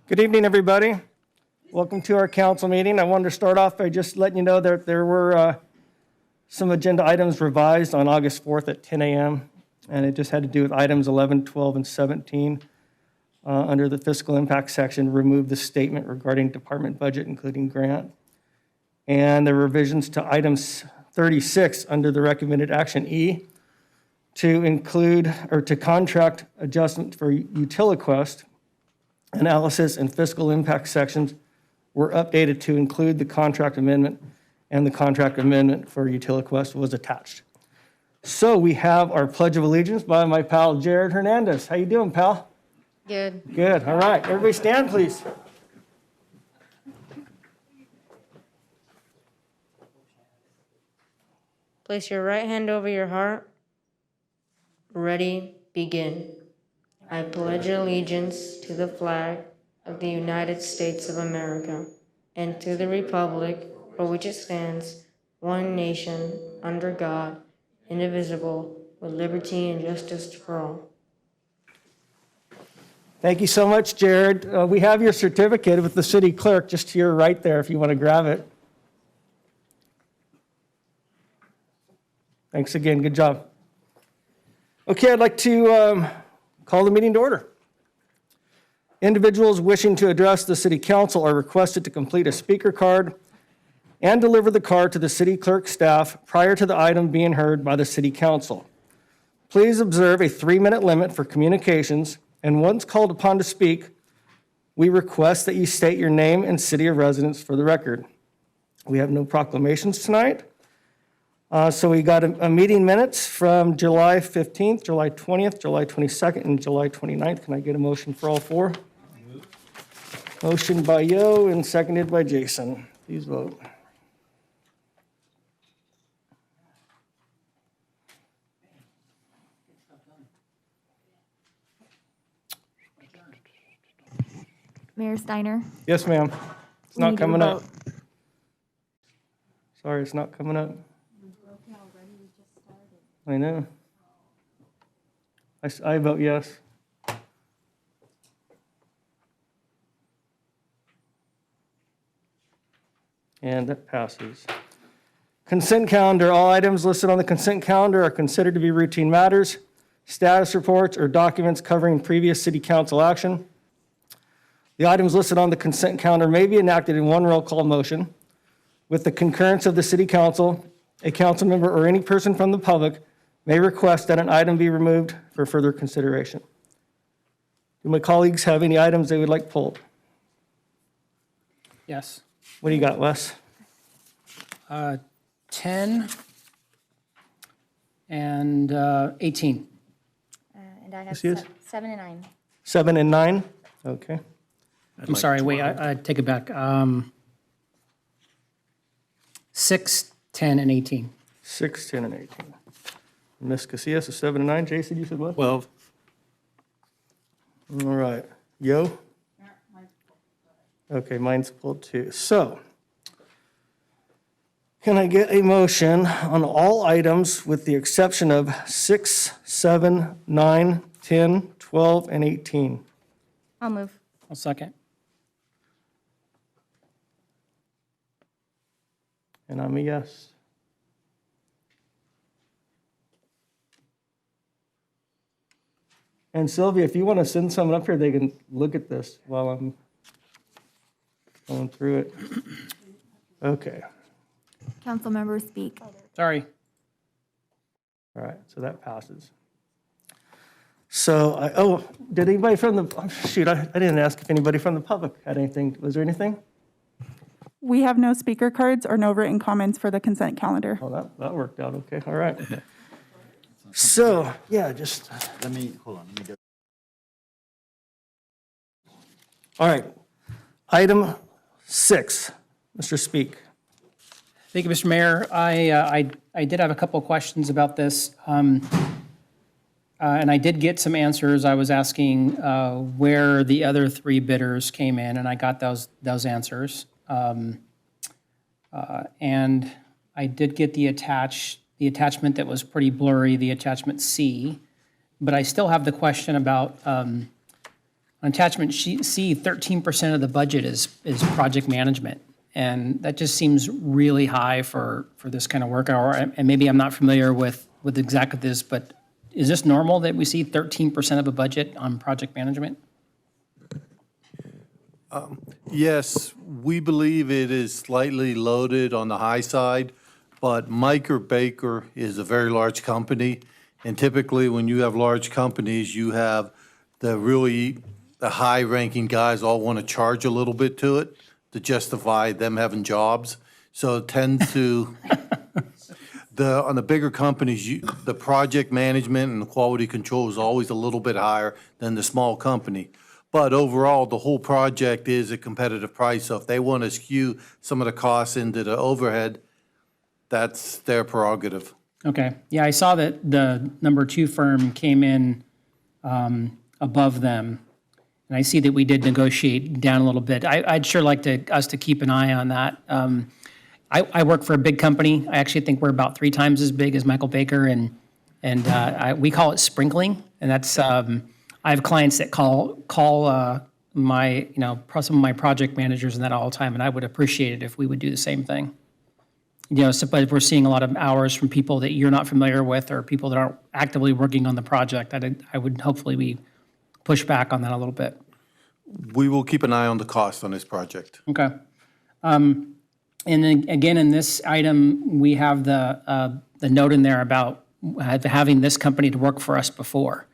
Good evening, everybody. Welcome to our council meeting. I wanted to start off by just letting you know that there were some agenda items revised on August 4th at 10 a.m., and it just had to do with items 11, 12, and 17. Under the fiscal impact section, remove the statement regarding department budget, including grant. And the revisions to items 36 under the recommended action E to include or to contract adjustment for UtiliQuest analysis and fiscal impact sections were updated to include the contract amendment, and the contract amendment for UtiliQuest was attached. So we have our Pledge of Allegiance by my pal Jared Hernandez. How you doing, pal? Good. Good. All right. Everybody stand, please. Place your right hand over your heart. Ready, begin. I pledge allegiance to the flag of the United States of America and to the republic for which it stands, one nation, under God, indivisible, with liberty and justice for all. Thank you so much, Jared. We have your certificate with the city clerk just to your right there if you want to grab it. Thanks again. Good job. Okay, I'd like to call the meeting to order. Individuals wishing to address the city council are requested to complete a speaker card and deliver the card to the city clerk staff prior to the item being heard by the city council. Please observe a 3-minute limit for communications, and once called upon to speak, we request that you state your name and city of residence for the record. We have no proclamations tonight. So we got a meeting minutes from July 15th, July 20th, July 22nd, and July 29th. Can I get a motion for all four? Motion by Yo and seconded by Jason. Please vote. Mayor Steiner? Yes, ma'am. It's We not need your coming up. vote. Sorry, it's not coming up. I know. I vote yes. And that passes. Consent calendar. All items listed on the consent calendar are considered to be routine matters, status reports, or documents covering previous city council action. The items listed on the consent calendar may be enacted in one roll call motion. With the concurrence of the city council, a council member or any person from the public may request that an item be removed for further consideration. Do my colleagues have any items they would like pulled? Yes. What do you got, Wes? 10 and 18. And I have Yes, yes. 7 and 9. 7 and 9? Okay. I'm sorry, wait, I take it back. 6, 10, and 18. 6, 10, and 18. Ms. Casillas is 7 and 9. Jason, you said what? 12. All right. Yo? Okay, mine's pulled too. So, can I get a motion on all items with the exception of 6, 7, 9, 10, 12, and 18? I'll move. I'll second. And I'm a yes. And Sylvia, if you want to send someone up here, they can look at this while I'm going through it. Okay. Council members speak. Sorry. All right, so that passes. So, did anybody from the, oh, shoot, I didn't ask if anybody from the public had anything. Was there anything? We have no speaker cards or no written comments for the consent calendar. Oh, that worked out okay. All right. So, yeah, just, Hold on, let me get. all right. Item 6, Mr. Speak. Thank you, Mr. Mayor. I did have a couple of questions about this, and I did get some answers. I was asking where the other 3 bidders came in, and I got those answers. And I did get the attachment that was pretty blurry, the attachment C, but I still have the question about On attachment C, 13% of the budget is project management. And that just seems really high for this kind of work. And maybe I'm not familiar with exactly this, but is this normal that we see 13% of a budget on project management? Yes, we believe it is slightly loaded on the high side, but Mike Baker is a very large company. And typically, when you have large companies, you have the high-ranking guys all want to charge a little bit to it to justify them having jobs. So it tends to, on the bigger companies, the project management and the quality control is always a little bit higher than the small company. But overall, the whole project is a competitive price. So if they want to skew some of the costs into the overhead, that's their prerogative. Okay. Yeah, I saw that the number 2 firm came in above them. And I see that we did negotiate down a little bit. I'd sure like us to keep an eye on that. I work for a big company. I actually think we're about 3 times as big as Michael Baker, and we call it sprinkling. And that's I have clients that call my some of my project managers and that all the time, and I would appreciate it if we would do the same thing. But if we're seeing a lot of hours from people that you're not familiar with or people that aren't actively working on the project, I would hopefully be push back on that a little bit. We will keep an eye on the cost on this project. Okay. And then again, in this item, we have the note in there about having this company to work for us before.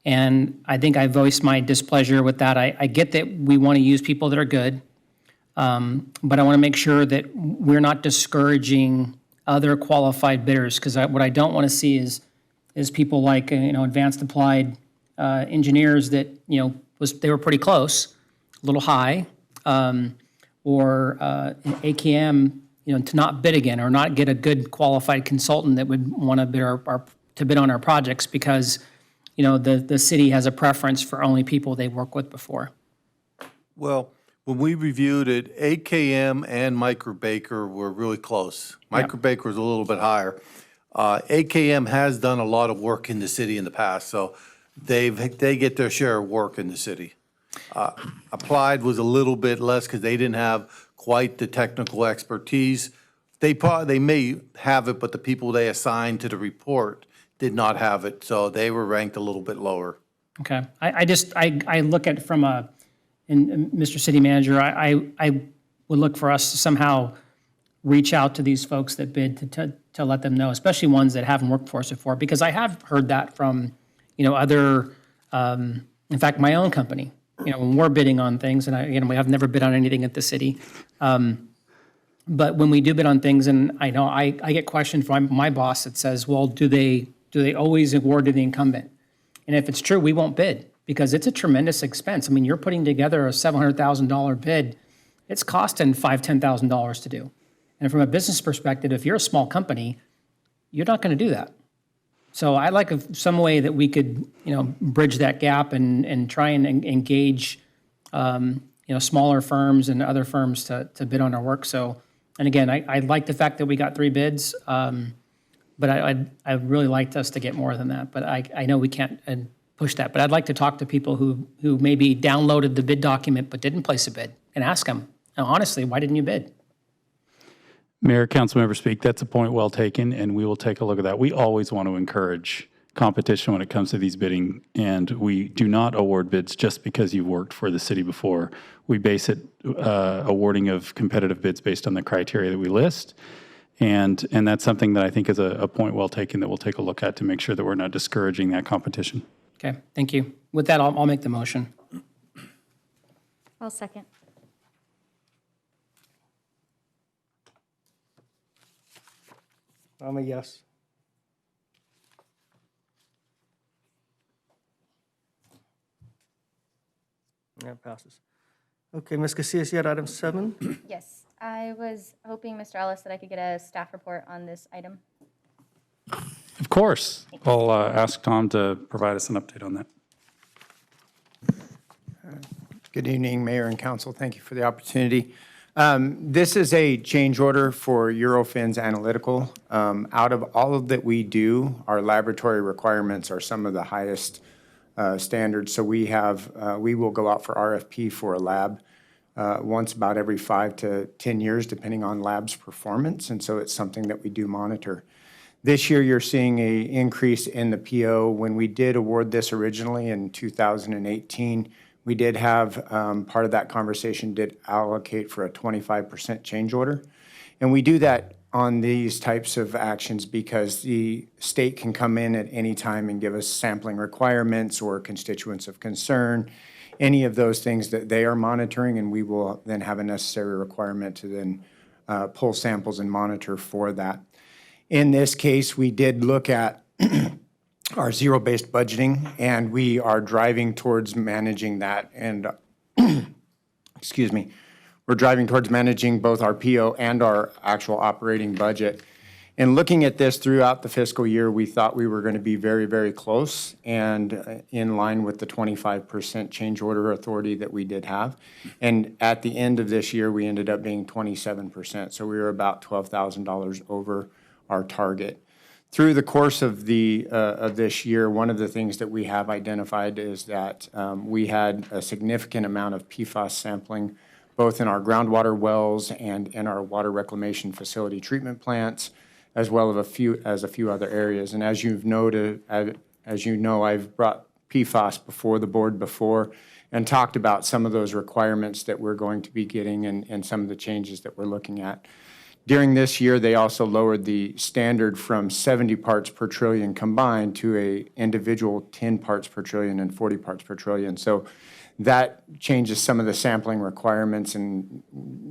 And I think I voiced my displeasure with that. I get that we want to use people that are good, but I want to make sure that we're not discouraging other qualified bidders, because what I don't want to see is people like advanced applied engineers that they were pretty close, a little high, or AKM to not bid again or not get a good qualified consultant that would want to bid on our projects because the city has a preference for only people they work with before. Well, when we reviewed it, AKM and Micro Baker were really close. Micro Baker was a little bit higher. AKM has done a lot of work in the city in the past, so they get their share of work in the city. Applied was a little bit less because they didn't have quite the technical expertise. They may have it, but the people they assigned to the report did not have it, so they were ranked a little bit lower. Okay. I look at it from and Mr. City Manager, I would look for us to somehow reach out to these folks that bid to let them know, especially ones that haven't worked for us before, because I have heard that from other, in fact, my own company, when we're bidding on things, and we have never bid on anything at the city. But when we do bid on things, and I know I get questions from my boss that says, well, do they always award to the incumbent? And if it's true, we won't bid because it's a tremendous expense. I mean, you're putting together a $700,000 bid. It's costing $5,000, $10,000 to do. And from a business perspective, if you're a small company, you're not going to do that. So I'd like some way that we could, bridge that gap and try and engage, smaller firms and other firms to bid on our work. So, and again, I like the fact that we got 3 bids, but I'd really like us to get more than that. But I know we can't push that. But I'd like to talk to people who maybe downloaded the bid document but didn't place a bid and ask them, honestly, why didn't you bid? Mayor, Councilmember Speak, that's a point well taken, and we will take a look at that. We always want to encourage competition when it comes to these bidding, and we do not award bids just because you've worked for the city before. We base it, awarding of competitive bids based on the criteria that we list, and that's something that I think is a point well taken that we'll take a look at to make sure that we're not discouraging that competition. Okay, thank you. With that, I'll make the motion. I'll second. I'm a yes. That passes. Okay, Ms. Casillas, you had item 7? Yes, I was hoping, Mr. Ellis, that I could get a staff report on this item. Of course. I'll ask Tom to provide us an update on that. Good evening, Mayor and Council. Thank you for the opportunity. This is a change order for Eurofins Analytical. Out of all of that we do, our laboratory requirements are some of the highest standards. So we will go out for RFP for a lab once about every 5 to 10 years, depending on lab's performance. And so it's something that we do monitor. This year, you're seeing an increase in the PO. When we did award this originally in 2018, we did have, part of that conversation did allocate for a 25% change order. And we do that on these types of actions because the state can come in at any time and give us sampling requirements or constituents of concern, any of those things that they are monitoring, and we will then have a necessary requirement to then pull samples and monitor for that. In this case, we did look at our zero-based budgeting, and we are driving towards managing that. And, excuse me, we're driving towards managing both our PO and our actual operating budget. And looking at this throughout the fiscal year, we thought we were going to be very, very close and in line with the 25% change order authority that we did have. And at the end of this year, we ended up being 27%. So we were about $12,000 over our target. Through the course of this year, one of the things that we have identified is that we had a significant amount of PFAS sampling, both in our groundwater wells and in our water reclamation facility treatment plants, as well as a few other areas. And as you've noted, as you know, I've brought PFAS before the board before and talked about some of those requirements that we're going to be getting and some of the changes that we're looking at. During this year, they also lowered the standard from 70 parts per trillion combined to a individual 10 parts per trillion and 40 parts per trillion. So that changes some of the sampling requirements and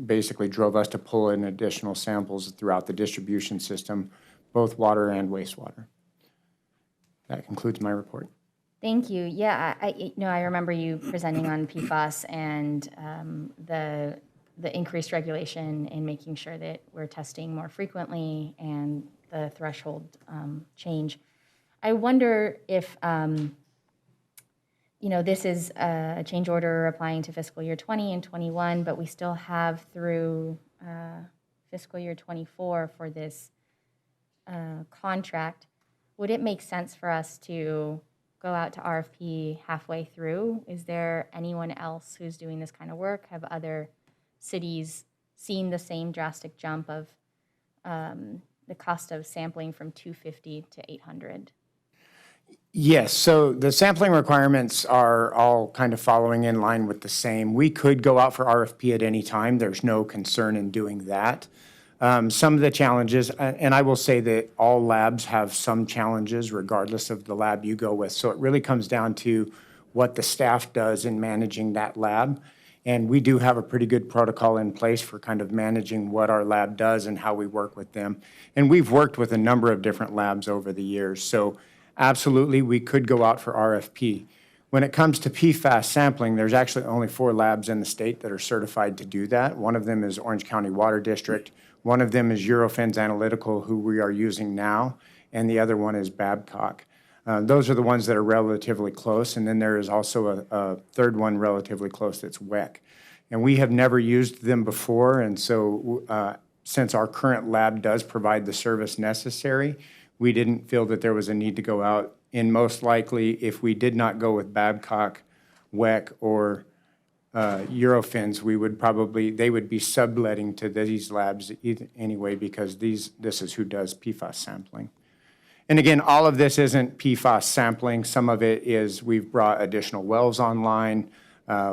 basically drove us to pull in additional samples throughout the distribution system, both water and wastewater. That concludes my report. Thank you. Yeah, I remember you presenting on PFAS and the increased regulation in making sure that we're testing more frequently and the threshold change. I wonder if, this is a change order applying to fiscal year 20 and 21, but we still have through fiscal year 24 for this contract. Would it make sense for us to go out to RFP halfway through? Is there anyone else who's doing this kind of work? Have other cities seen the same drastic jump of the cost of sampling from $250 to $800? Yes, so the sampling requirements are all kind of following in line with the same. We could go out for RFP at any time. There's no concern in doing that. Some of the challenges, and I will say that all labs have some challenges regardless of the lab you go with. So it really comes down to what the staff does in managing that lab. And we do have a pretty good protocol in place for kind of managing what our lab does and how we work with them. And we've worked with a number of different labs over the years. So absolutely, we could go out for RFP. When it comes to PFAS sampling, there's actually only 4 labs in the state that are certified to do that. One of them is Orange County Water District. One of them is Eurofins Analytical, who we are using now. And the other one is Babcock. Those are the ones that are relatively close, and then there is also a third one relatively close that's WEC. And we have never used them before, and so since our current lab does provide the service necessary, we didn't feel that there was a need to go out. And most likely, if we did not go with Babcock, WEC, or Eurofins, they would be subletting to these labs anyway because this is who does PFAS sampling. And again, all of this isn't PFAS sampling. Some of it is we've brought additional wells online.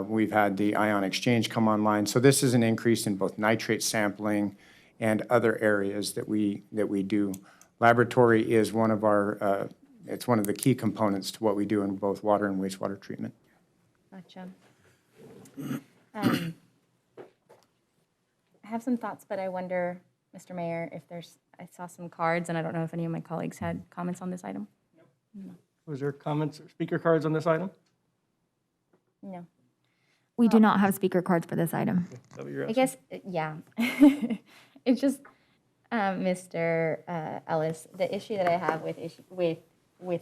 We've had the ion exchange come online. So this is an increase in both nitrate sampling and other areas that we do. Laboratory is one of it's one of the key components to what we do in both water and wastewater treatment. Gotcha. I have some thoughts, but I wonder, Mr. Mayor, if I saw some cards, and I don't know if any of my colleagues had comments on this item. No. Was there comments or speaker cards on this item? No. We do not have speaker cards for this item. Is that what you're I asking? guess, yeah. It's just, Mr. Ellis, the issue that I have with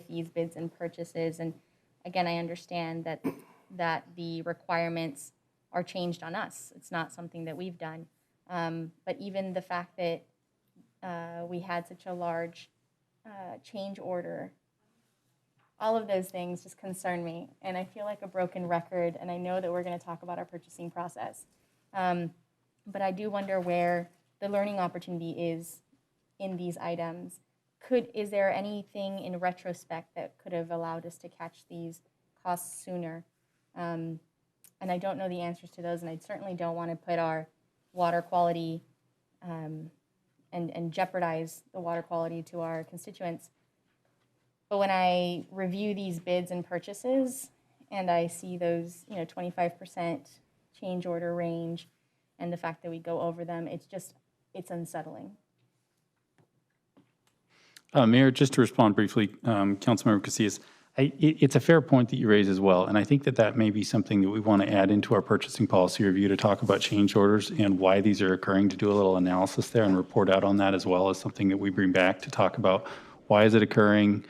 these bids and purchases, and again, I understand that the requirements are changed on us. It's not something that we've done. But even the fact that we had such a large change order all of those things just concern me, and I feel like a broken record, and I know that we're going to talk about our purchasing process. But I do wonder where the learning opportunity is in these items. Is there anything in retrospect that could have allowed us to catch these costs sooner? And I don't know the answers to those, and I certainly don't want to put our water quality and jeopardize the water quality to our constituents. But when I review these bids and purchases, and I see those, 25% change order range, and the fact that we go over them, it's unsettling. Mayor, just to respond briefly, Councilmember Casillas, it's a fair point that you raise as well, and I think that may be something that we want to add into our purchasing policy review to talk about change orders and why these are occurring, to do a little analysis there and report out on that, as well as something that we bring back to talk about why is it occurring,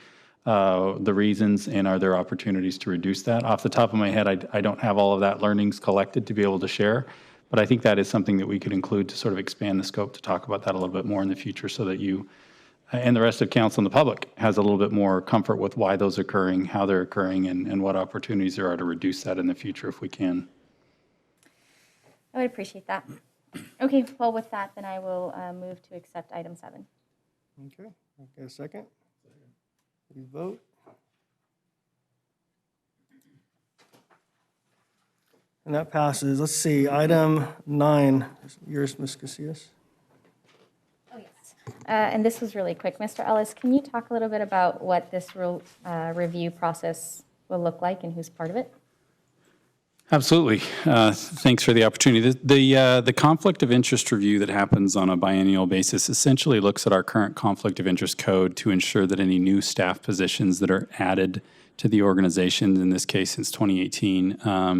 the reasons, and are there opportunities to reduce that. Off the top of my head, I don't have all of that learnings collected to be able to share, but I think that is something that we could include to sort of expand the scope to talk about that a little bit more in the future, so that you and the rest of council and the public has a little bit more comfort with why those are occurring, how they're occurring, and what opportunities there are to reduce that in the future if we can. I would appreciate that. Okay, well, with that, then I will move to accept item 7. Okay, a second? We vote. And that passes. Let's see, item 9, yours, Ms. Casillas. Oh, yes. And this was really quick. Mr. Ellis, can you talk a little bit about what this review process will look like and who's part of it? Absolutely. Thanks for the opportunity. The conflict of interest review that happens on a biennial basis essentially looks at our current conflict of interest code to ensure that any new staff positions that are added to the organization, in this case since 2018,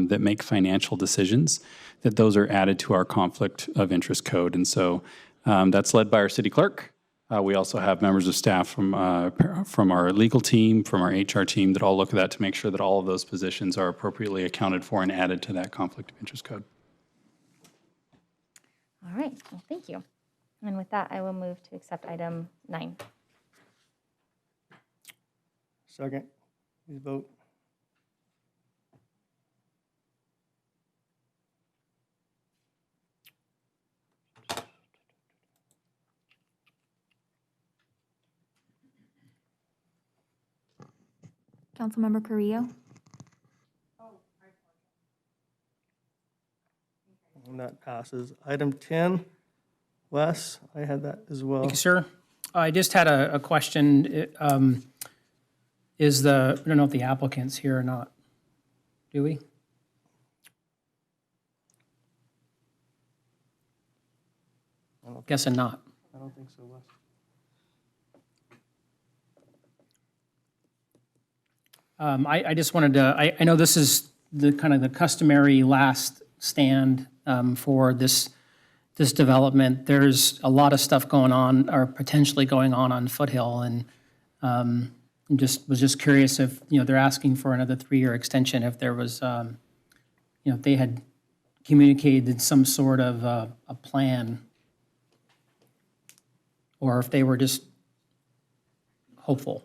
that make financial decisions, that those are added to our conflict of interest code. And so that's led by our city clerk. We also have members of staff from our legal team, from our HR team, that all look at that to make sure that all of those positions are appropriately accounted for and added to that conflict of interest code. All right, well, thank you. And with that, I will move to accept item 9. Second, please vote. Councilmember Carrillo? And that passes. Item 10, Wes, I had that as well. Thank you, sir. I just had a question. I don't know if the applicant's here or not. Do we? Guessing not. I don't think so, Wes. I just wanted to, I know this is the kind of the customary last stand for this development. There's a lot of stuff going on, or potentially going on Foothill, and was just curious if, they're asking for another 3-year extension, if there was, if they had communicated some sort of a plan, or if they were just hopeful.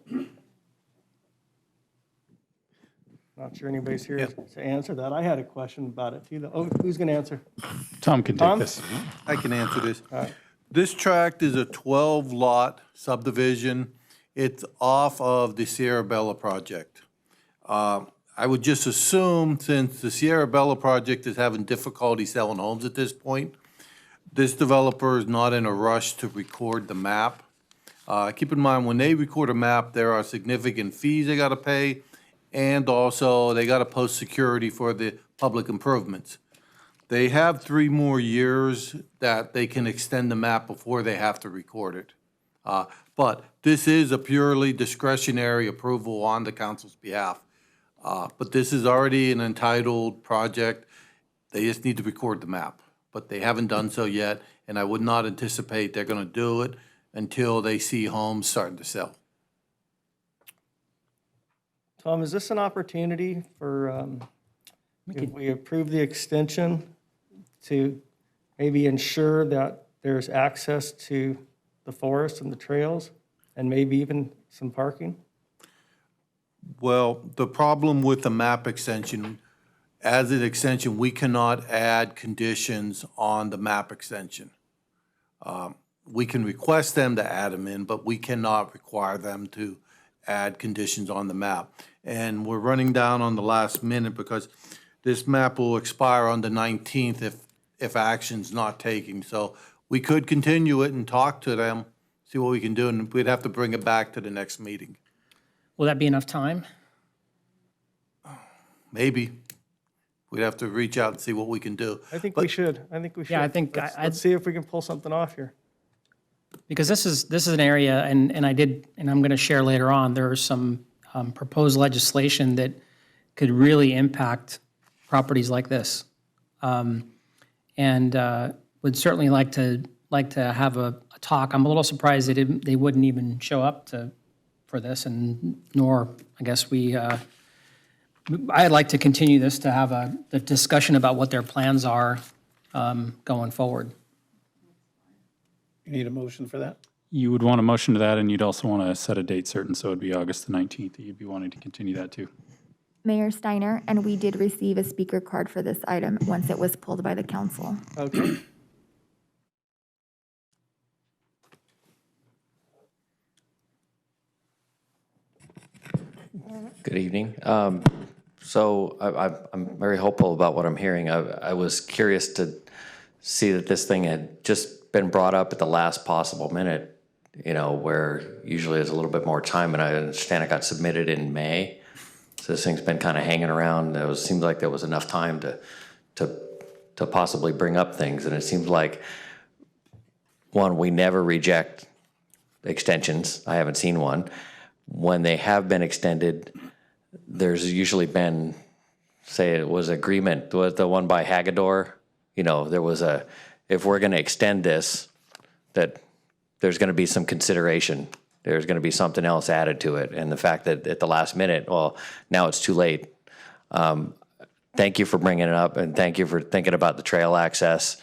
Not sure anybody's here to answer that. I had a question about it too. Oh, who's going to answer? Tom can take Tom? this. I can answer this. This tract is a 12-lot subdivision. It's off of the Sierra Bella project. I would just assume, since the Sierra Bella project is having difficulty selling homes at this point, this developer is not in a rush to record the map. Keep in mind, when they record a map, there are significant fees they got to pay, and also they got to post security for the public improvements. They have 3 more years that they can extend the map before they have to record it. But this is a purely discretionary approval on the council's behalf. But this is already an entitled project. They just need to record the map. But they haven't done so yet, and I would not anticipate they're going to do it until they see homes starting to sell. Tom, is this an opportunity for, if we approve the extension, to maybe ensure that there's access to the forest and the trails, and maybe even some parking? Well, the problem with the map extension, as an extension, we cannot add conditions on the map extension. We can request them to add them in, but we cannot require them to add conditions on the map. And we're running down on the last minute because this map will expire on the 19th if action's not taken. So we could continue it and talk to them, see what we can do, and we'd have to bring it back to the next meeting. Will that be enough time? Maybe. We'd have to reach out and see what we can do. I think we should. Yeah, I think Let's see if we can pull something off here. Because this is an area, and I'm going to share later on, there is some proposed legislation that could really impact properties like this. And would certainly like to have a talk. I'm a little surprised they wouldn't even show up for this, and nor, I guess, I'd like to continue this to have the discussion about what their plans are going forward. You need a motion for that? You would want a motion to that, and you'd also want to set a date certain, so it'd be August the 19th that you'd be wanting to continue that to. Mayor Steiner, and we did receive a speaker card for this item once it was pulled by the council. Okay. Good evening. So I'm very hopeful about what I'm hearing. I was curious to see that this thing had just been brought up at the last possible minute, you know, where usually there's a little bit more time, and I understand it got submitted in May. So this thing's been kind of hanging around. It seemed like there was enough time to possibly bring up things, and it seems like, one, we never reject extensions. I haven't seen one. When they have been extended, there's usually been, say it was agreement, the one by Hagedorn, you know, there was if we're going to extend this, that there's going to be some consideration. There's going to be something else added to it. And the fact that at the last minute, well, now it's too late. Thank you for bringing it up, and thank you for thinking about the trail access,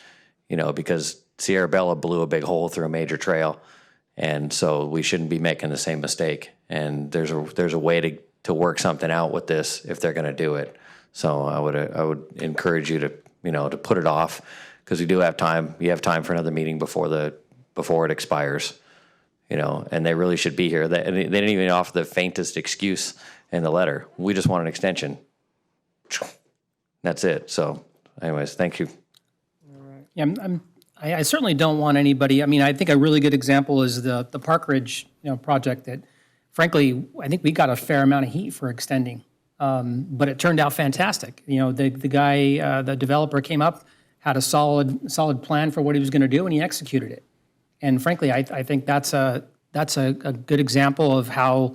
you know, because Sierra Bella blew a big hole through a major trail. And so we shouldn't be making the same mistake. And there's a way to work something out with this if they're going to do it. So I would encourage you to, you know, to put it off, because we do have time. You have time for another meeting before it expires, you know. And they really should be here. They didn't even offer the faintest excuse in the letter. We just want an extension. That's it. So, anyways, thank you. Yeah, I certainly don't want anybody, I mean, I think a really good example is the Park Ridge, you know, project that, frankly, I think we got a fair amount of heat for extending, but it turned out fantastic. You know, the guy, the developer came up, had a solid plan for what he was going to do, and he executed it. And frankly, I think that's a good example of how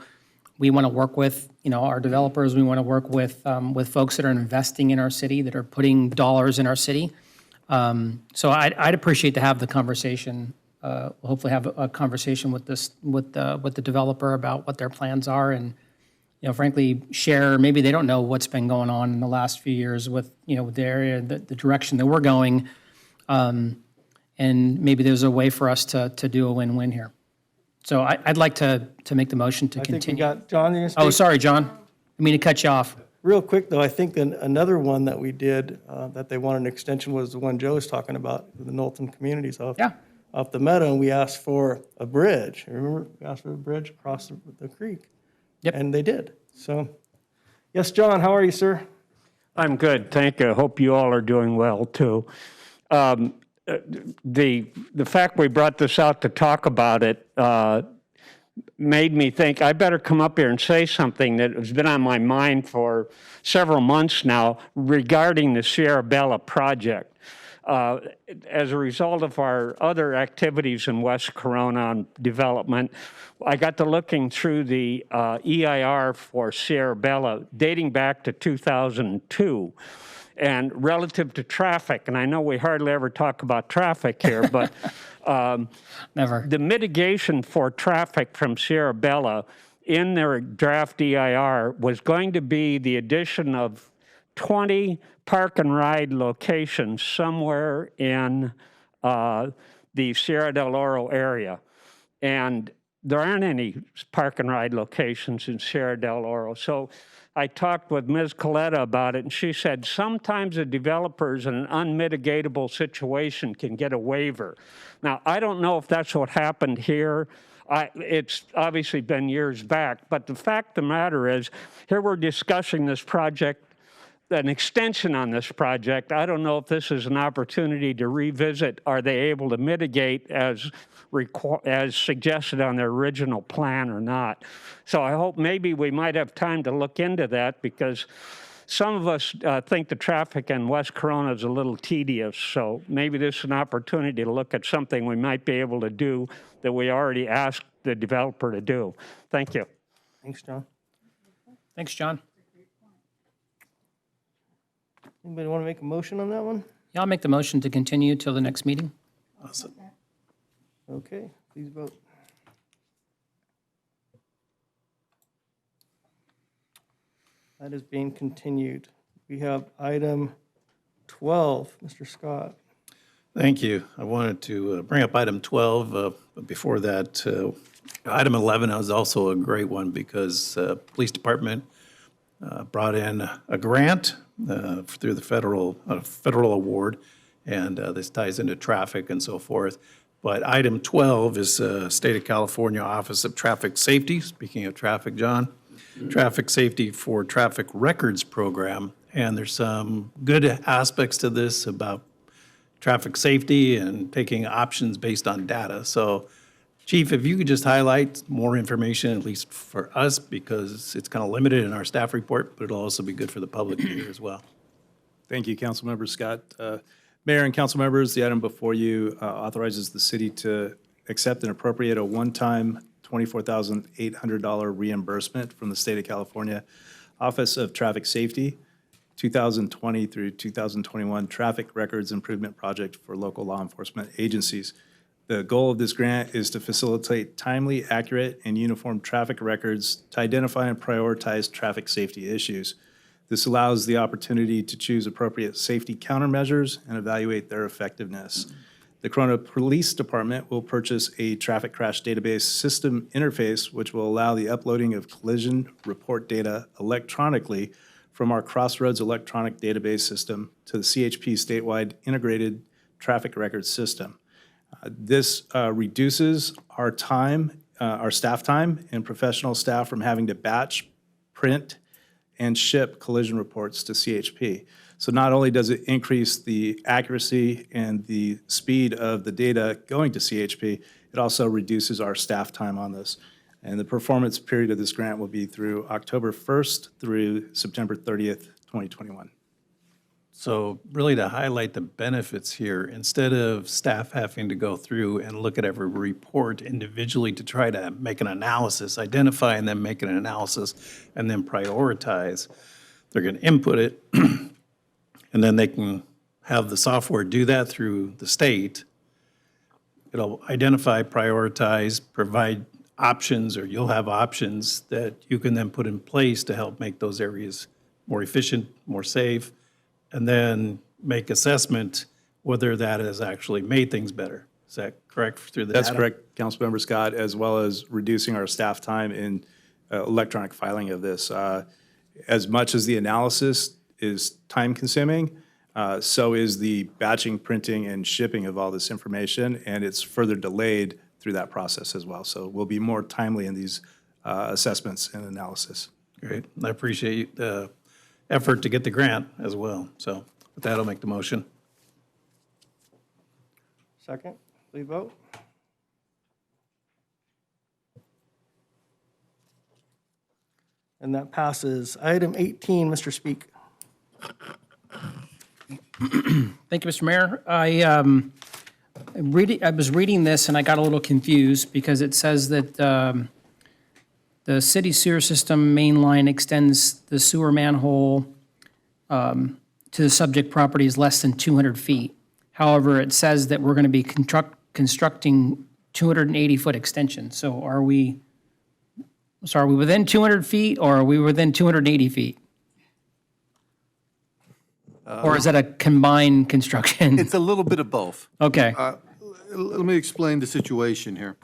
we want to work with, you know, our developers. We want to work with folks that are investing in our city, that are putting dollars in our city. So I'd appreciate to have the conversation. We'll hopefully have a conversation with the developer about what their plans are, and, you know, frankly, share. Maybe they don't know what's been going on in the last few years with, you know, the area, the direction that we're going, and maybe there's a way for us to do a win-win here. So I'd like to make the motion to I think we continue. got, John, you gonna speak? Oh, sorry, John. I mean to cut you off. Real quick, though, I think another one that we did that they wanted an extension was the one Joe was talking about, the Knowlton communities off the meadow, and we asked for a bridge. Remember, we asked for a bridge across the creek. Yep. And they did. So, yes, John, how are you, sir? I'm good, thank you. Hope you all are doing well, too. The fact we brought this out to talk about it made me think I better come up here and say something that has been on my mind for several months now regarding the Sierra Bella project. As a result of our other activities in West Corona on development, I got to looking through the EIR for Sierra Bella dating back to 2002. And relative to traffic, and I know we hardly ever talk about traffic here, but Never. The mitigation for traffic from Sierra Bella in their draft EIR was going to be the addition of 20 park and ride locations somewhere in the Sierra del Oro area. And there aren't any park and ride locations in Sierra del Oro. So I talked with Ms. Coletta about it, and she said sometimes the developers in an unmitigatable situation can get a waiver. Now, I don't know if that's what happened here. It's obviously been years back, but the fact of the matter is, here we're discussing this project, an extension on this project. I don't know if this is an opportunity to revisit, are they able to mitigate as suggested on their original plan or not? So I hope maybe we might have time to look into that, because some of us think the traffic in West Corona is a little tedious. So maybe this is an opportunity to look at something we might be able to do that we already asked the developer to do. Thank you. Thanks, John. Thanks, John. Anybody want to make a motion on that one? Yeah, I'll make the motion to continue till the next meeting. Awesome. Okay, please vote. That is being continued. We have item 12, Mr. Scott. Thank you. I wanted to bring up item 12, but before that, item 11 is also a great one because Police Department brought in a grant through the federal award, and this ties into traffic and so forth. But item 12 is State of California Office of Traffic Safety. Speaking of traffic, John, Traffic Safety for Traffic Records Program. And there's some good aspects to this about traffic safety and taking options based on data. So, Chief, if you could just highlight more information, at least for us, because it's kind of limited in our staff report, but it'll also be good for the public to hear as well. Thank you, Councilmember Scott. Mayor and council members, the item before you authorizes the city to accept and appropriate a one-time $24,800 reimbursement from the State of California Office of Traffic Safety, 2020 through 2021 Traffic Records Improvement Project for local law enforcement agencies. The goal of this grant is to facilitate timely, accurate, and uniform traffic records to identify and prioritize traffic safety issues. This allows the opportunity to choose appropriate safety countermeasures and evaluate their effectiveness. The Corona Police Department will purchase a traffic crash database system interface, which will allow the uploading of collision report data electronically from our Crossroads electronic database system to the CHP statewide integrated traffic records system. This reduces our time, our staff time, and professional staff from having to batch, print, and ship collision reports to CHP. So not only does it increase the accuracy and the speed of the data going to CHP, it also reduces our staff time on this. And the performance period of this grant will be through October 1st through September 30th, 2021. So really to highlight the benefits here, instead of staff having to go through and look at every report individually to try to make an analysis, identify and then make an analysis, and then prioritize, they're going to input it, and then they can have the software do that through the state. It'll identify, prioritize, provide options, or you'll have options that you can then put in place to help make those areas more efficient, more safe, and then make assessment whether that has actually made things better. Is that correct through the data? That's correct, Councilmember Scott, as well as reducing our staff time in electronic filing of this. As much as the analysis is time-consuming, so is the batching, printing, and shipping of all this information, and it's further delayed through that process as well. So we'll be more timely in these assessments and analysis. Great. I appreciate the effort to get the grant as well. So with that, I'll make the motion. Second, please vote. And that passes. Item 18, Mr. Speak. Thank you, Mr. Mayor. I was reading this and I got a little confused because it says that the city sewer system main line extends the sewer manhole to the subject property is less than 200 feet. However, it says that we're going to be constructing 280-foot extensions. So are we within 200 feet or are we within 280 feet? Or is that a combined construction? It's a little bit of both. Okay. Let me explain the situation here.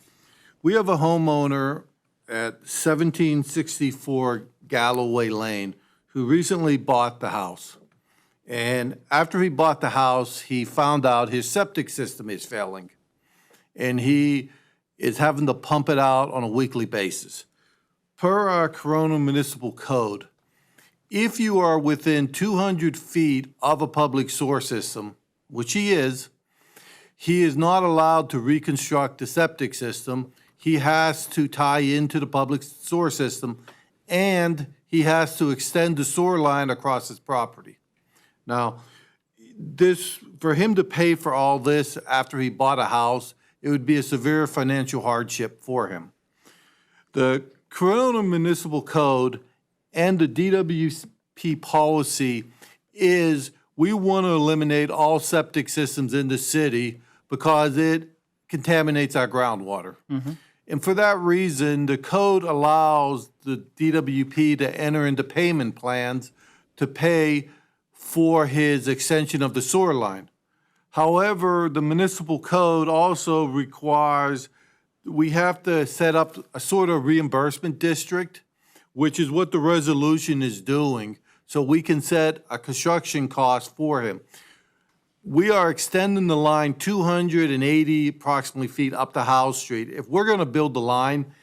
We have a homeowner at 1764 Galloway Lane who recently bought the house. And after he bought the house, he found out his septic system is failing. And he is having to pump it out on a weekly basis. Per our Corona Municipal Code, if you are within 200 feet of a public sewer system, which he is not allowed to reconstruct the septic system. He has to tie into the public sewer system, and he has to extend the sewer line across his property. Now, for him to pay for all this after he bought a house, it would be a severe financial hardship for him. The Corona Municipal Code and the DWP policy is we want to eliminate all septic systems in the city because it contaminates our groundwater. And for that reason, the code allows the DWP to enter into payment plans to pay for his extension of the sewer line. However, the municipal code also requires we have to set up a sort of reimbursement district, which is what the resolution is doing, so we can set a construction cost for him. We are extending the line 280 approximately feet up to House Street. If we're going to build the line,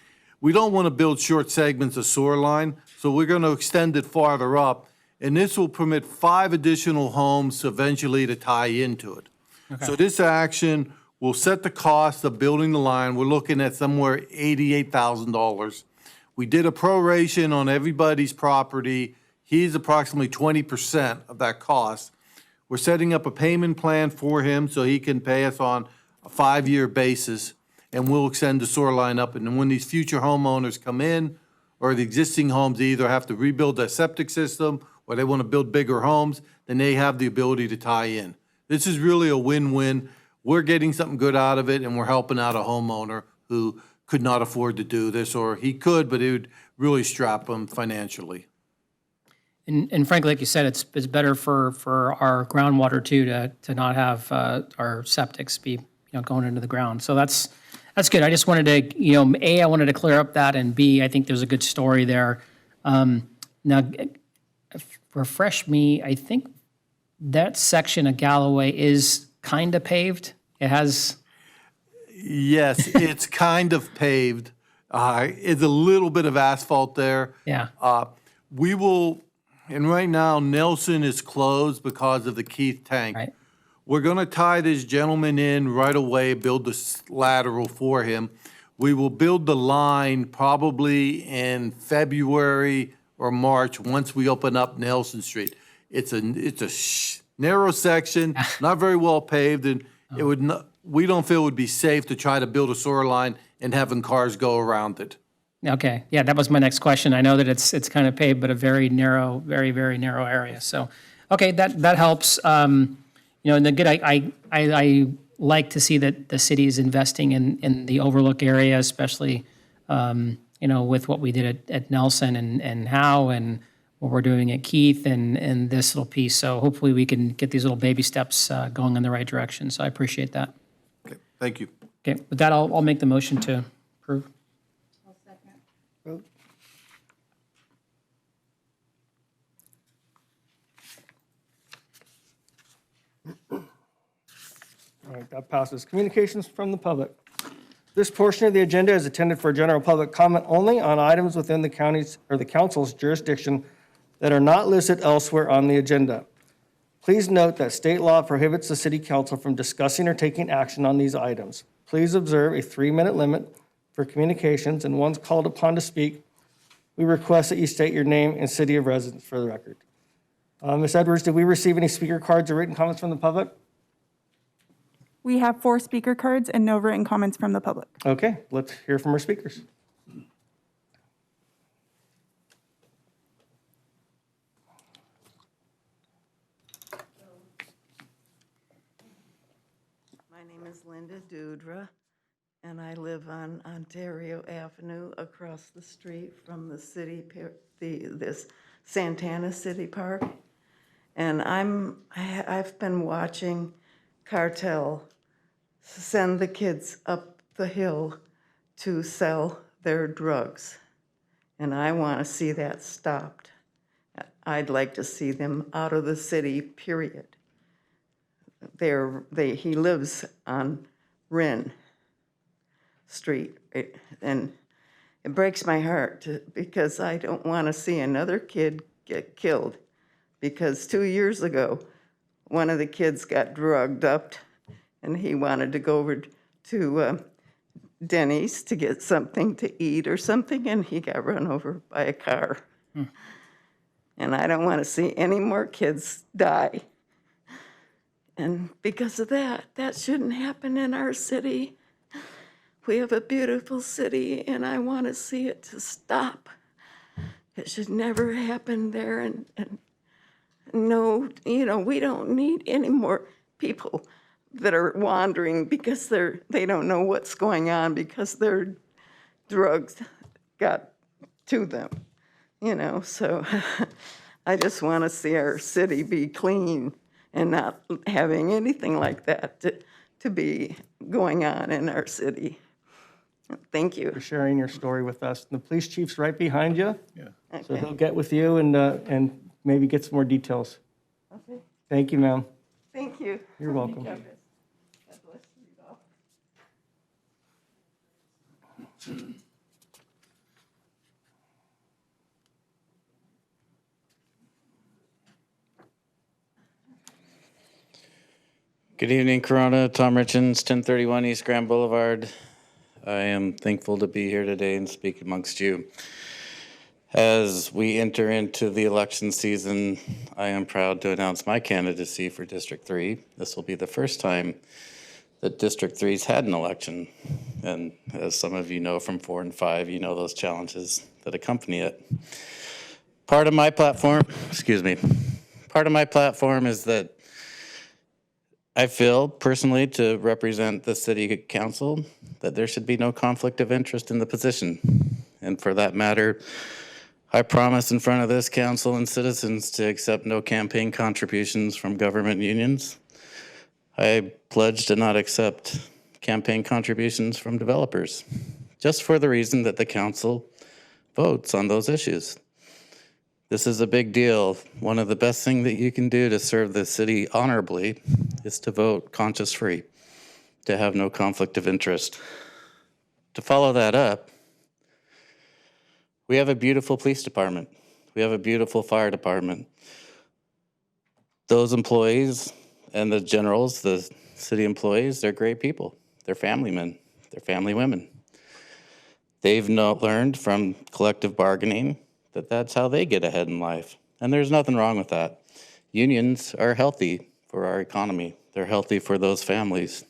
we don't want to build short segments of sewer line, so we're going to extend it farther up, and this will permit 5 additional homes eventually to tie into it. So this action will set the cost of building the line. We're looking at somewhere $88,000. We did a proration on everybody's property. He's approximately 20% of that cost. We're setting up a payment plan for him so he can pay us on a 5-year basis, and we'll extend the sewer line up. And then when these future homeowners come in, or the existing homes either have to rebuild their septic system or they want to build bigger homes, then they have the ability to tie in. This is really a win-win. We're getting something good out of it, and we're helping out a homeowner who could not afford to do this, or he could, but it would really strap him financially. And frankly, like you said, it's better for our groundwater too to not have our septics be going into the ground. So that's good. I just wanted to A, I wanted to clear up that, and B, I think there's a good story there. Now, refresh me. I think that section of Galloway is kind of paved. It has. Yes, it's kind of paved. It's a little bit of asphalt there. Yeah. We will. And right now, Nelson is closed because of the Keith tank. Right. We're going to tie this gentleman in right away, build the lateral for him. We will build the line probably in February or March once we open up Nelson Street. It's a narrow section, not very well paved, and it would not, we don't feel it would be safe to try to build a sewer line and having cars go around it. Okay, yeah, that was my next question. I know that it's kind of paved, but a very narrow, very, very narrow area. So, okay, that helps. And the good, I like to see that the city is investing in the Overlook area, especially, with what we did at Nelson and Howe and what we're doing at Keith and this little piece. So hopefully we can get these little baby steps going in the right direction. So I appreciate that. Okay, thank you. Okay, with that, I'll make the motion to approve. All right, that passes. Communications from the public. This portion of the agenda is intended for general public comment only on items within the county's or the council's jurisdiction that are not listed elsewhere on the agenda. Please note that state law prohibits the city council from discussing or taking action on these items. Please observe a 3-minute limit for communications, and once called upon to speak, we request that you state your name and city of residence for the record. Ms. Edwards, did we receive any speaker cards or written comments from the public? We have 4 speaker cards and no written comments from the public. Okay, let's hear from our speakers. My name is Linda Dudra, and I live on Ontario Avenue across the street from the city, this Santana City Park. And I've been watching Cartel send the kids up the hill to sell their drugs. And I want to see that stopped. I'd like to see them out of the city, period. He lives on Wren Street, and it breaks my heart because I don't want to see another kid get killed. Because 2 years ago, one of the kids got drugged up, and he wanted to go over to Denny's to get something to eat or something, and he got run over by a car. And I don't want to see any more kids die. And because of that, that shouldn't happen in our city. We have a beautiful city, and I want to see it to stop. It should never happen there. And no, we don't need any more people that are wandering because they don't know what's going on because their drugs got to them, So I just want to see our city be clean and not having anything like that to be going on in our city. Thank you. For sharing your story with us. The police chief's right behind you. Yeah. So he'll get with you and maybe get some more details. Okay. Thank you, ma'am. Thank you. You're welcome. God bless you all. Good evening, Corona. Tom Richens, 1031 East Grand Boulevard. I am thankful to be here today and speak amongst you. As we enter into the election season, I am proud to announce my candidacy for District 3. This will be the first time that District 3's had an election. And as some of you know from 4 and 5, you know those challenges that accompany it. Part of my platform is that I feel personally to represent the city council that there should be no conflict of interest in the position. And for that matter, I promise in front of this council and citizens to accept no campaign contributions from government unions. I pledge to not accept campaign contributions from developers, just for the reason that the council votes on those issues. This is a big deal. One of the best things that you can do to serve the city honorably is to vote conscience-free, to have no conflict of interest. To follow that up, we have a beautiful police department. We have a beautiful fire department. Those employees and the generals, the city employees, they're great people. They're family men, they're family women. They've learned from collective bargaining that that's how they get ahead in life. And there's nothing wrong with that. Unions are healthy for our economy. They're healthy for those families.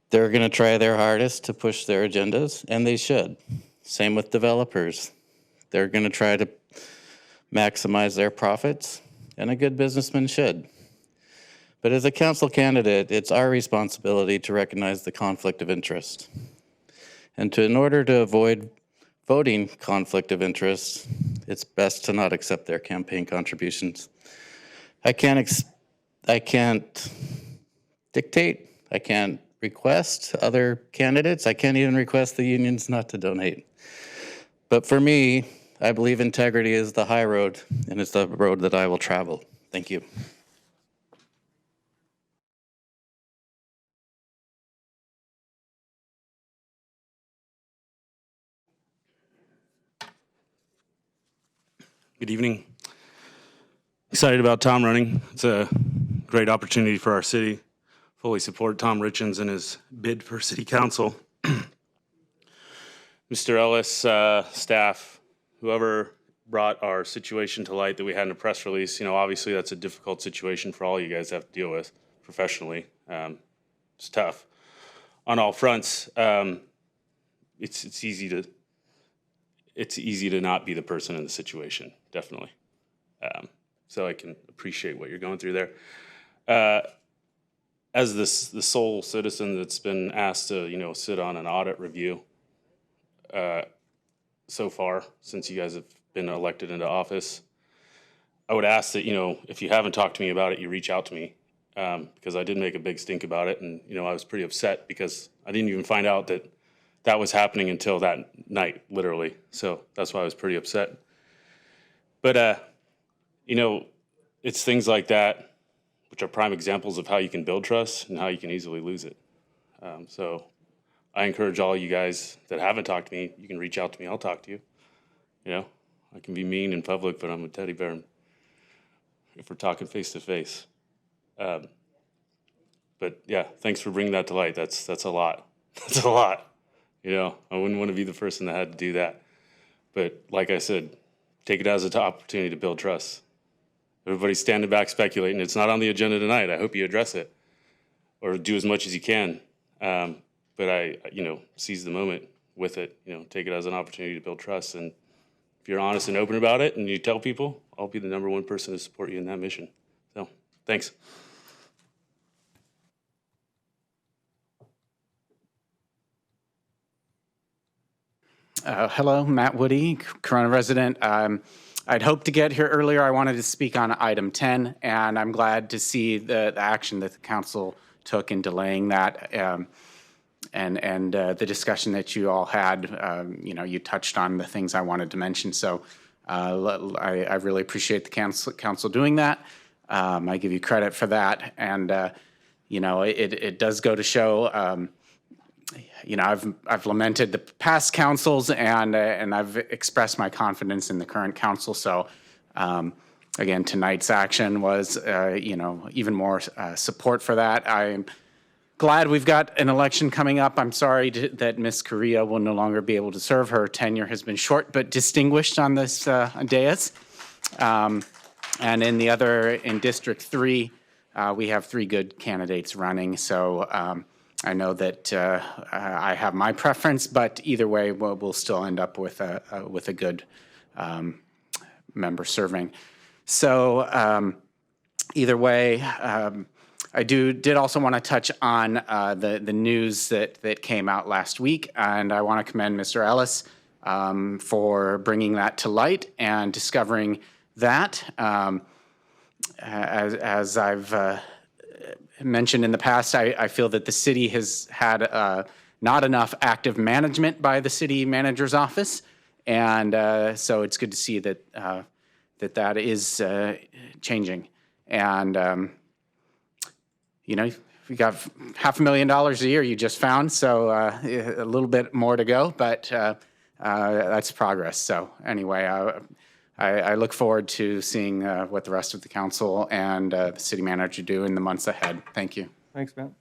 They're gonna try their hardest to push their agendas, and they should. Same with developers. They're gonna try to maximize their profits, and a good businessman should. But as a council candidate, it's our responsibility to recognize the conflict of interest. And in order to avoid voting conflict of interest, it's best to not accept their campaign contributions. I can't dictate, I can't request other candidates, I can't even request the unions not to donate. But for me, I believe integrity is the high road, and it's the road that I will travel. Thank you. Good evening. Excited about Tom running. It's a great opportunity for our city. Fully support Tom Richens in his bid for city council. Mr. Ellis, staff, whoever brought our situation to light that we had in a press release, obviously that's a difficult situation for all you guys have to deal with professionally. It's tough on all fronts. It's easy to not be the person in the situation, definitely. So I can appreciate what you're going through there. As the sole citizen that's been asked to, sit on an audit review so far since you guys have been elected into office, I would ask that, if you haven't talked to me about it, you reach out to me because I did make a big stink about it. And, I was pretty upset because I didn't even find out that that was happening until that night, literally. So that's why I was pretty upset. But, you know, it's things like that, which are prime examples of how you can build trust and how you can easily lose it. So I encourage all you guys that haven't talked to me, you can reach out to me, I'll talk to you. You know, I can be mean in public, but I'm a teddy bear if we're talking face to face. But yeah, thanks for bringing that to light. That's a lot. That's a lot. You know, I wouldn't want to be the person that had to do that. But like I said, take it as an opportunity to build trust. Everybody's standing back speculating. It's not on the agenda tonight. I hope you address it or do as much as you can. But I, you know, seize the moment with it. You know, take it as an opportunity to build trust. And if you're honest and open about it and you tell people, I'll be the #1 person to support you in that mission. So, thanks. Hello, Matt Woody, Corona resident. I'd hoped to get here earlier. I wanted to speak on item 10, and I'm glad to see the action that the council took in delaying that and the discussion that you all had. You know, you touched on the things I wanted to mention, so I really appreciate the council doing that. I give you credit for that, and you know, it does go to show. You know, I've lamented the past councils and I've expressed my confidence in the current council. So, again, tonight's action was, you know, even more support for that. I'm glad we've got an election coming up. I'm sorry that Ms. Correa will no longer be able to serve. Her tenure has been short but distinguished on this dais. And in District 3, we have 3 good candidates running. So, I know that I have my preference, but either way, we'll still end up with a good member serving. So either way, I did also want to touch on the news that came out last week, and I want to commend Mr. Ellis for bringing that to light and discovering that. As I've mentioned in the past, I feel that the city has had not enough active management by the city manager's office, and so it's good to see that that is changing. And you know, we got $500,000 a year you just found, so a little bit more to go, but that's progress. So anyway, I look forward to seeing what the rest of the council and the city manager do in the months ahead. Thank you. Thanks, Matt.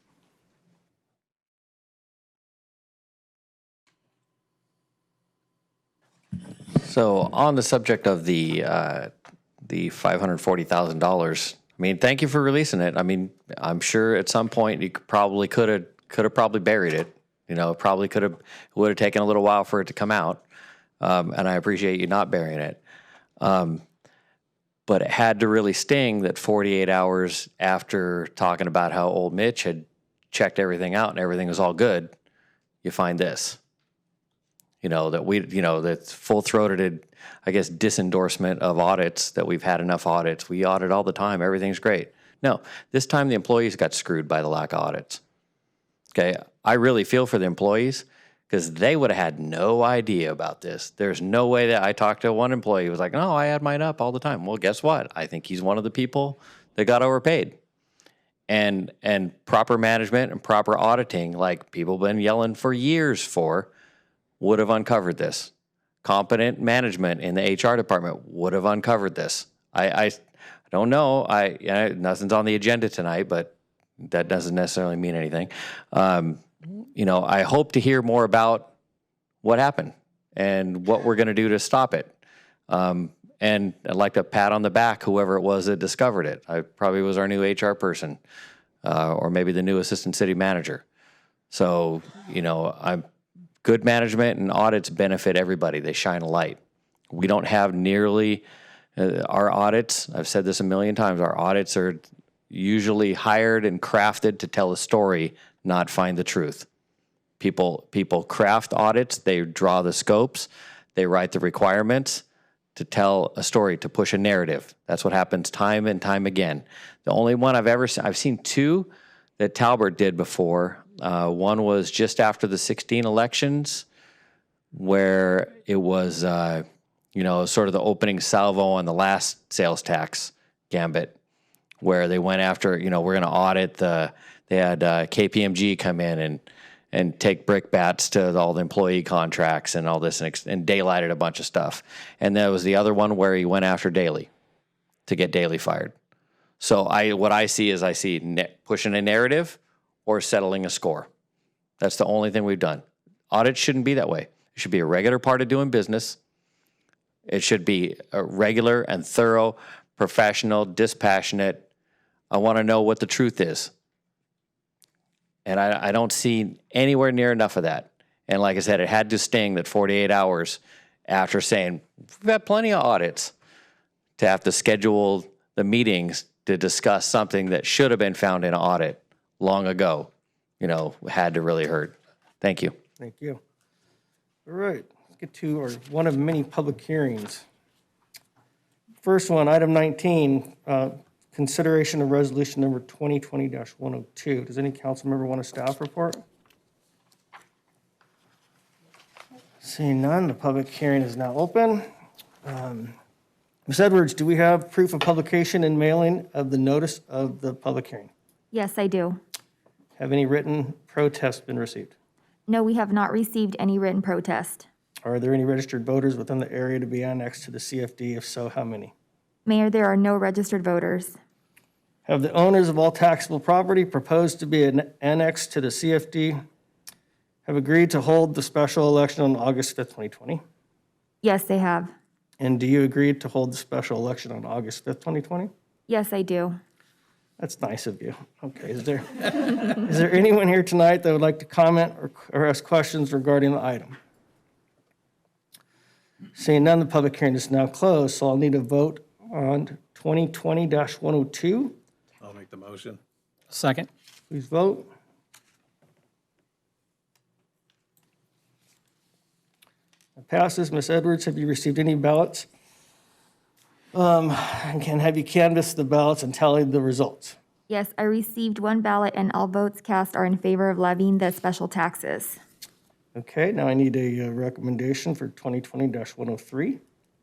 So on the subject of the $540,000, I mean, thank you for releasing it. I mean, I'm sure at some point you could have probably buried it. You know, it would have taken a little while for it to come out. And I appreciate you not burying it. But it had to really sting that 48 hours after talking about how old Mitch had checked everything out and everything was all good, you find this. You know, that's full-throated, I guess, disendorsement of audits, that we've had enough audits. We audit all the time. Everything's great. No, this time the employees got screwed by the lack of audits. Okay, I really feel for the employees, because they would have had no idea about this. There's no way that I talked to one employee who was like, no, I add mine up all the time. Well, guess what? I think he's one of the people that got overpaid. And proper management and proper auditing, like people have been yelling for years for, would have uncovered this. Competent management in the HR department would have uncovered this. I don't know. Nothing's on the agenda tonight, but that doesn't necessarily mean anything. You know, I hope to hear more about what happened and what we're going to do to stop it. And I'd like to pat on the back whoever it was that discovered it. I probably was our new HR person, or maybe the new assistant city manager. So, you know, good management and audits benefit everybody. They shine a light. We don't have nearly our audits. I've said this a million times. Our audits are usually hired and crafted to tell a story, not find the truth. People craft audits, they draw the scopes, they write the requirements to tell a story, to push a narrative. That's what happens time and time again. The only one I've seen 2 that Talbert did before, One was just after the 16 elections, where it was, sort of the opening salvo on the last sales tax gambit, where they went after, we're going to audit they had KPMG come in and take brickbats to all the employee contracts and all this and daylighted a bunch of stuff. And there was the other one where he went after Daley to get Daley fired. So what I see is pushing a narrative or settling a score. That's the only thing we've done. Audits shouldn't be that way. It should be a regular part of doing business. It should be a regular and thorough, professional, dispassionate. I want to know what the truth is. And I don't see anywhere near enough of that. And like I said, it had to sting that 48 hours after saying, we've had plenty of audits, to have to schedule the meetings to discuss something that should have been found in an audit long ago, had to really hurt. Thank you. Thank you. All right, let's get to one of many public hearings. First one, item 19, consideration of resolution number 2020-102. Does any council member want a staff report? Seeing none, the public hearing is now open. Ms. Edwards, do we have proof of publication and mailing of the notice of the public hearing? Yes, I do. Have any written protests been received? No, we have not received any written protest. Are there any registered voters within the area to be annexed to the CFD? If so, how many? Mayor, there are no registered voters. Have the owners of all taxable property proposed to be annexed to the CFD have agreed to hold the special election on August 5th, 2020? Yes, they have. And do you agree to hold the special election on August 5th, 2020? Yes, I do. That's nice of you. Okay, is there anyone here tonight that would like to comment or ask questions regarding the item? Seeing none, the public hearing is now closed, so I'll need a vote on 2020-102. I'll make the motion. Second. Please vote. It passes. Ms. Edwards, have you received any ballots? Have you canvassed the ballots and tallied the results? Yes, I received one ballot and all votes cast are in favor of levying the special taxes. Okay, now I need a recommendation for 2020-103,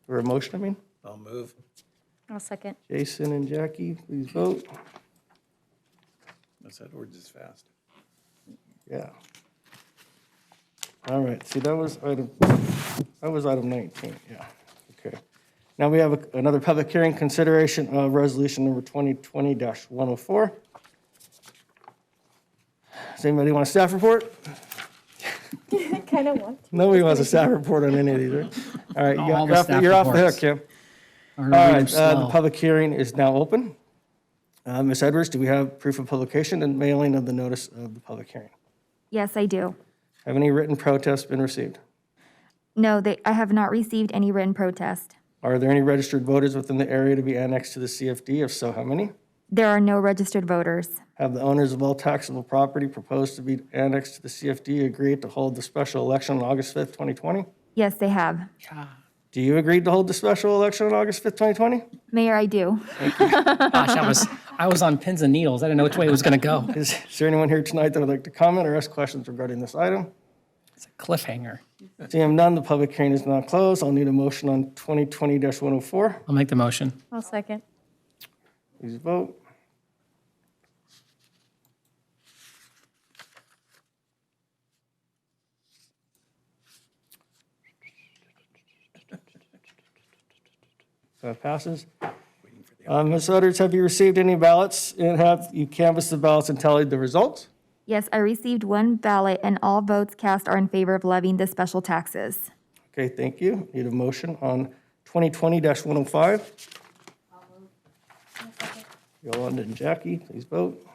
or a motion, I mean. I'll move. I'll second. Jason and Jackie, please vote. Ms. Edwards is fast. Yeah. All right, see, that was item 19, yeah, okay. Now we have another public hearing, consideration of resolution number 2020-104. Does anybody want a staff report? Kind of want to. Nobody wants a staff report on any of these, right? All right, you're off the hook, Kim. All right, the public hearing is now open. Ms. Edwards, do we have proof of publication and mailing of the notice of the public hearing? Yes, I do. Have any written protests been received? No, I have not received any written protest. Are there any registered voters within the area to be annexed to the CFD? If so, how many? There are no registered voters. Have the owners of all taxable property proposed to be annexed to the CFD agreed to hold the special election on August 5th, 2020? Yes, they have. Do you agree to hold the special election on August 5th, 2020? Mayor, I do. Gosh, I was on pins and needles. I didn't know which way it was going to go. Is there anyone here tonight that would like to comment or ask questions regarding this item? It's a cliffhanger. Seeing none, the public hearing is now closed. I'll need a motion on 2020-104. I'll make the motion. I'll second. Please vote. That passes. Ms. Edwards, have you received any ballots and have you canvassed the ballots and tallied the results? Yes, I received one ballot and all votes cast are in favor of levying the special taxes. Okay, thank you. Need a motion on 2020-105. Yolanda and Jackie, please vote.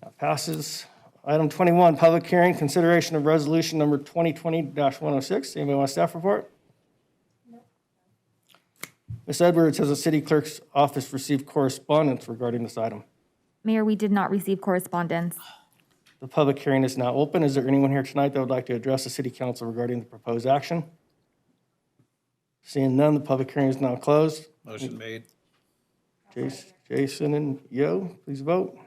That passes. Item 21, public hearing, consideration of resolution number 2020-106. Anybody want a staff report? No. Ms. Edwards, has the city clerk's office received correspondence regarding this item? Mayor, we did not receive correspondence. The public hearing is now open. Is there anyone here tonight that would like to address the city council regarding the proposed action? Seeing none, the public hearing is now closed. Motion made. Jason and Yo, please vote.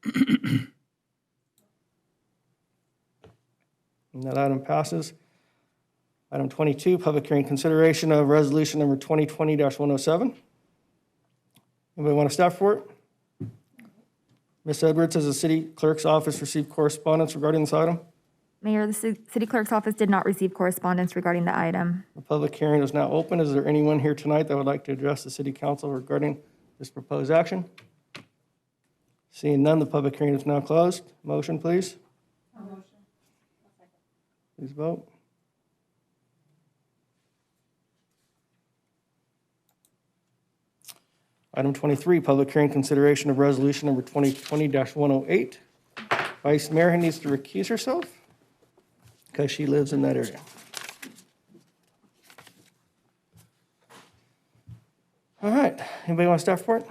And that item passes. Item 22, public hearing consideration of resolution number 2020-107. Anybody want a staff report? Ms. Edwards, has the city clerk's office received correspondence regarding this item? Mayor, the city clerk's office did not receive correspondence regarding the item. The public hearing is now open. Is there anyone here tonight that would like to address the city council regarding this proposed action? Seeing none, the public hearing is now closed. Motion, please. Motion. Please vote. Item 23, public hearing consideration of resolution number 2020-108. Vice Mayor needs to recuse herself because she lives in that area. All right, anybody want a staff report?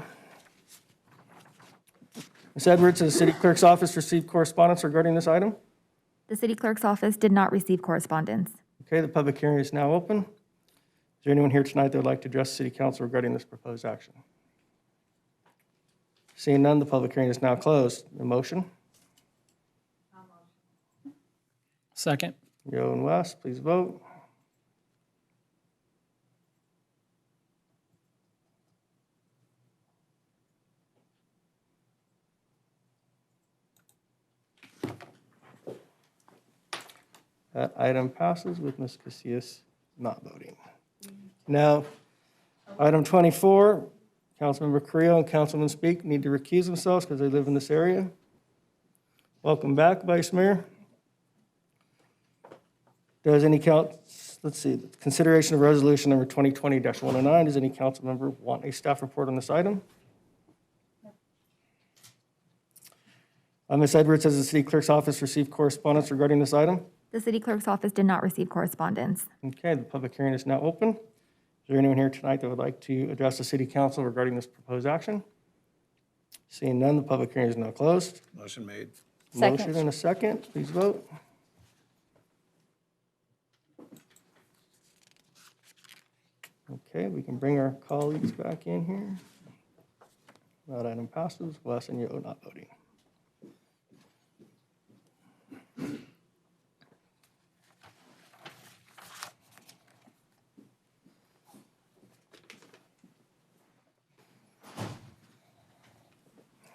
Ms. Edwards, has the city clerk's office received correspondence regarding this item? The city clerk's office did not receive correspondence. Okay, the public hearing is now open. Is there anyone here tonight that would like to address the city council regarding this proposed action? Seeing none, the public hearing is now closed. A motion? Second. Joe and Wes, please vote. That item passes with Ms. Casillas not voting. Now, item 24, Councilmember Creel and Councilman Speak need to recuse themselves because they live in this area. Welcome back, Vice Mayor. Does any consideration of resolution number 2020-109, does any council member want a staff report on this item? Ms. Edwards, has the city clerk's office received correspondence regarding this item? The city clerk's office did not receive correspondence. Okay, the public hearing is now open. Is there anyone here tonight that would like to address the city council regarding this proposed action? Seeing none, the public hearing is now closed. Motion made. Second. Motion and a second, please vote. Okay, we can bring our colleagues back in here. That item passes. Wes and Yo not voting.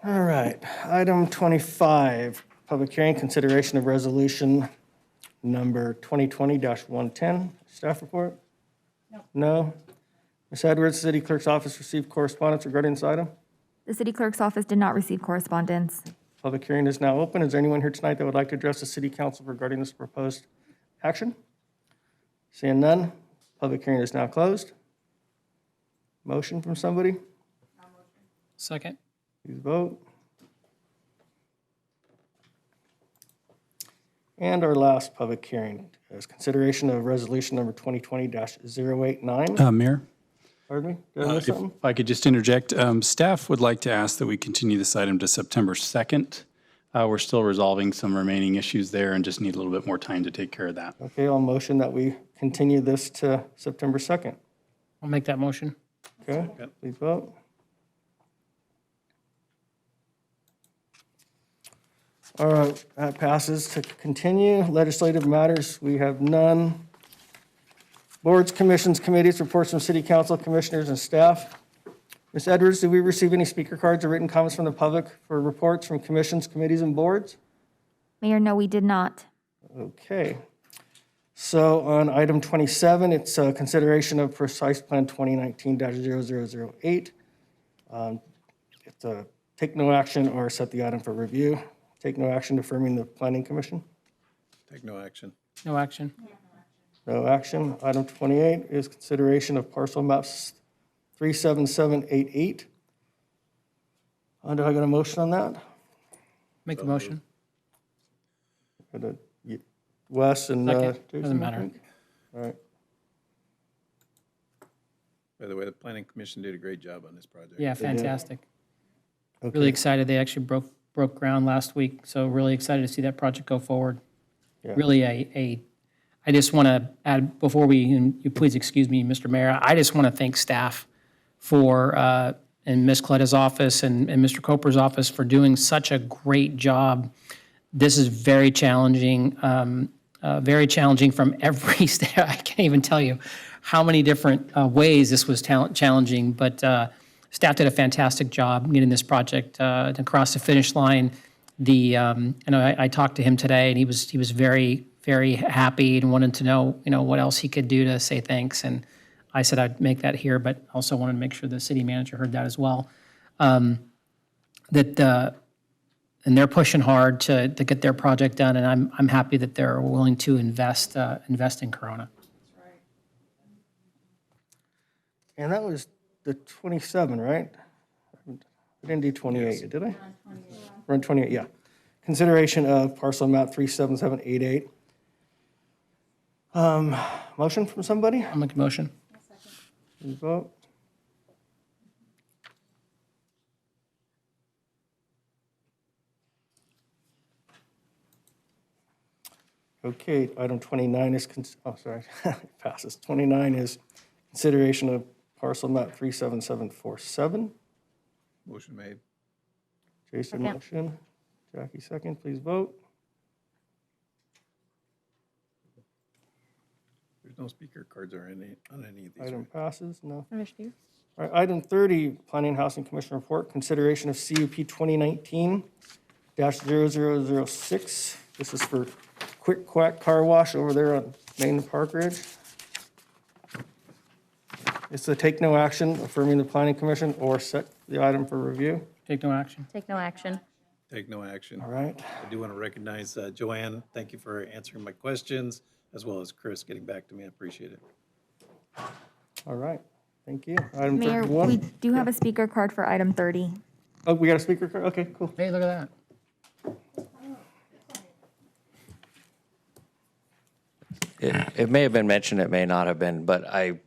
All right, item 25, public hearing, consideration of resolution number 2020-110. Staff report? No. Ms. Edwards, city clerk's office received correspondence regarding this item? The city clerk's office did not receive correspondence. Public hearing is now open. Is there anyone here tonight that would like to address the city council regarding this proposed action? Seeing none, public hearing is now closed. Motion from somebody? Second. Please vote. And our last public hearing is consideration of resolution number 2020-089. Mayor? Pardon me? Did I miss If something? I could just interject, staff would like to ask that we continue this item to September 2nd. We're still resolving some remaining issues there and just need a little bit more time to take care of that. Okay, I'll motion that we continue this to September 2nd. I'll make that motion. Okay, please vote. All right, that passes. To continue, legislative matters, we have none. Boards, commissions, committees, reports from city council, commissioners, and staff. Ms. Edwards, did we receive any speaker cards or written comments from the public for reports from commissions, committees, and boards? Mayor, no, we did not. Okay. So on item 27, it's a consideration of precise plan 2019-0008. It's a take no action or set the item for review. Take no action affirming the planning commission. Take no action. No action. No action. Item 28 is consideration of parcel maps 37788. Do I get a motion on that? Make the motion. Wes and Second. Jason, Doesn't I matter. think. All right. By the way, the planning commission did a great job on this project. Yeah, fantastic. Okay. Really excited. They actually broke ground last week, so really excited to see that project go forward. Yeah. Really I just want to add, before and you please excuse me, Mr. Mayor, I just want to thank staff for Ms. Coletta's office and Mr. Coper's office for doing such a great job. This is very challenging from every state. I can't even tell you how many different ways this was challenging, but staff did a fantastic job getting this project across the finish line. I talked to him today, and he was very, very happy and wanted to know, what else he could do to say thanks. And I said I'd make that here, but also wanted to make sure the city manager heard that as well. And they're pushing hard to get their project done, and I'm happy that they're willing to invest in Corona. And that was the 27, right? I didn't do 28 yet, did I? We're on 28, yeah. Consideration of parcel map 37788. Motion from somebody? I'll make a motion. Please vote. Okay, item 29 is, passes. 29 is consideration of parcel map 37747. Motion made. Jason, Second. motion. Jackie, second. Please vote. There's no speaker cards or on any of these. Item right? passes. No. Understood. All right, item 30, Planning and Housing Commission report, consideration of CUP 2019-0006. This is for Quick Quack Car Wash over there on Main and Park Ridge. It's to take no action, affirming the Planning Commission, or set the item for review. Take no action. Take no action. Take no action. All right. I do want to recognize Joanne. Thank you for answering my questions, as well as Chris getting back to me. I appreciate it. All right. Thank you. Item Mayor, 31. we do have a speaker card for item 30. Oh, we got a speaker card? Okay, cool. Hey, look at that. It may have been mentioned, it may not have been, but I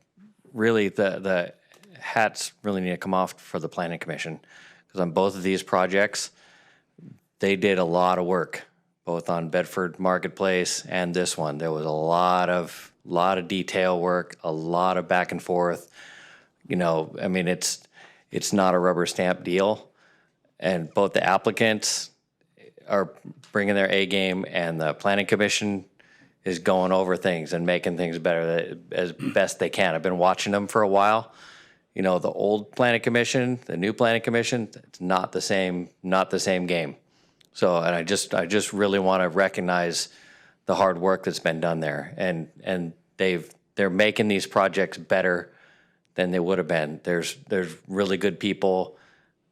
really, the hats really need to come off for the Planning Commission. Because on both of these projects, they did a lot of work, both on Bedford Marketplace and this one. There was a lot of detail work, a lot of back and forth. It's not a rubber stamp deal. And both the applicants are bringing their A game, and the Planning Commission is going over things and making things better as best they can. I've been watching them for a while. The old Planning Commission, the new Planning Commission, it's not the same game. So, and I just really want to recognize the hard work that's been done there. And they're making these projects better than they would have been. There's really good people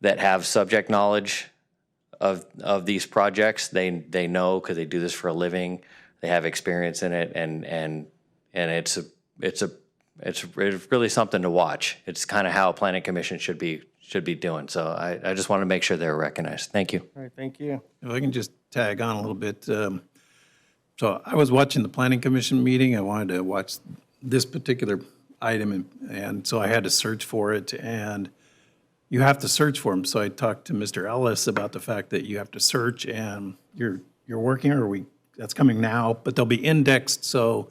that have subject knowledge of these projects. They know, because they do this for a living. They have experience in it, and it's really something to watch. It's kind of how a Planning Commission should be doing. So I just want to make sure they're recognized. Thank you. All right, thank you. If I can just tag on a little bit. So I was watching the Planning Commission meeting. I wanted to watch this particular item, and so I had to search for it, and you have to search for them. So I talked to Mr. Ellis about the fact that you have to search, and you're working, that's coming now, but they'll be indexed so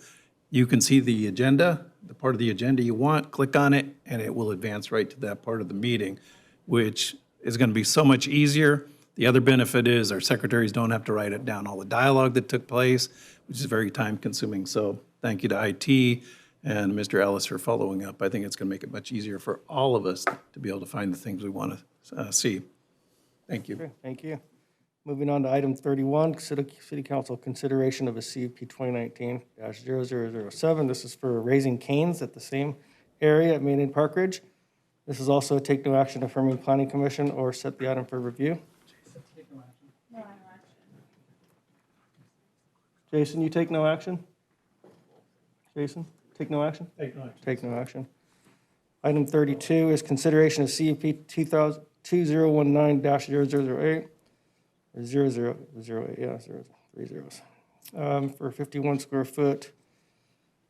you can see the agenda, the part of the agenda you want, click on it, and it will advance right to that part of the meeting, which is going to be so much easier. The other benefit is our secretaries don't have to write it down, all the dialogue that took place, which is very time consuming. So thank you to IT and Mr. Ellis for following up. I think it's going to make it much easier for all of us to be able to find the things we want to see. Thank you. Okay, thank you. Moving on to item 31, City Council consideration of a CUP 2019-0007. This is for raising canes at the same area at Main and Park Ridge. This is also a take no action affirming Planning Commission, or set the item for review. Jason, you take no action? Jason, take no action? Take no action. Take no action. Item 32 is consideration of CUP 2019-0008. Or 0008, yeah, 3 zeros. For 51 square foot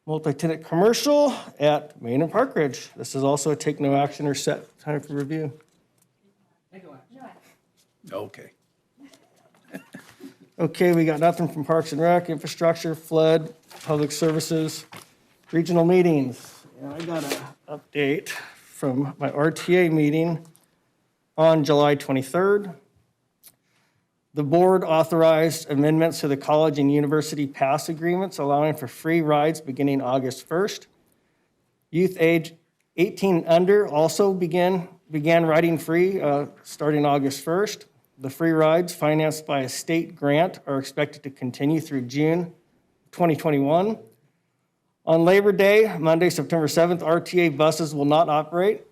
multi-tenant commercial at Main and Park Ridge. This is also a take no action or set time for review. Okay. Okay, we got nothing from Parks and Rec, infrastructure, flood, public services, regional meetings. And I got an update from my RTA meeting on July 23rd. The board authorized amendments to the college and university pass agreements, allowing for free rides beginning August 1st. Youth age 18 and under also began riding free starting August 1st. The free rides, financed by a state grant, are expected to continue through June 2021. On Labor Day, Monday, September 7th, RTA buses will not operate.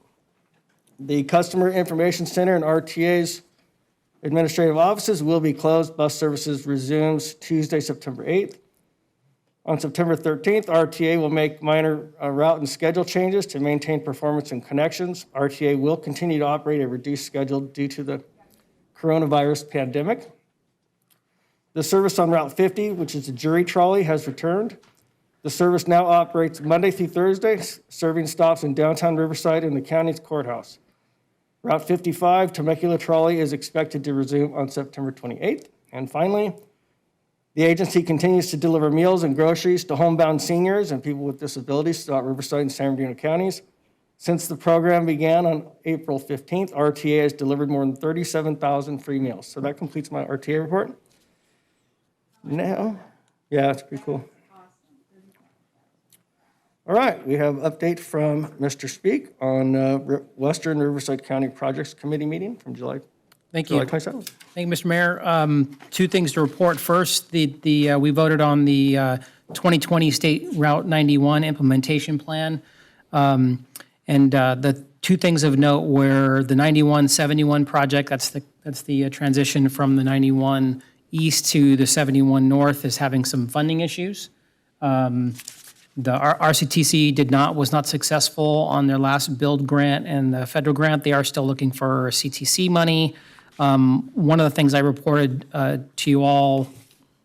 The Customer Information Center and RTA's administrative offices will be closed. Bus services resumes Tuesday, September 8th. On September 13th, RTA will make minor route and schedule changes to maintain performance and connections. RTA will continue to operate a reduced schedule due to the coronavirus pandemic. The service on Route 50, which is a jury trolley, has returned. The service now operates Monday through Thursday, serving stops in downtown Riverside and the county's courthouse. Route 55, Temecula trolley, is expected to resume on September 28th. And finally, the agency continues to deliver meals and groceries to homebound seniors and people with disabilities throughout Riverside and San Bernardino counties. Since the program began on April 15th, RTA has delivered more than 37,000 free meals. So that completes my RTA report. Now, yeah, it's pretty cool. All right, we have update from Mr. Speak on Western Riverside County Projects Committee meeting from July Thank you. 27th. Thank you, Mr. Mayor. Two things to report. First, we voted on the 2020 State Route 91 implementation plan. And the two things of note were the 91-71 project, that's the transition from the 91 east to the 71 north, is having some funding issues. The RCTC was not successful on their last build grant and the federal grant. They are still looking for CTC money. One of the things I reported to you all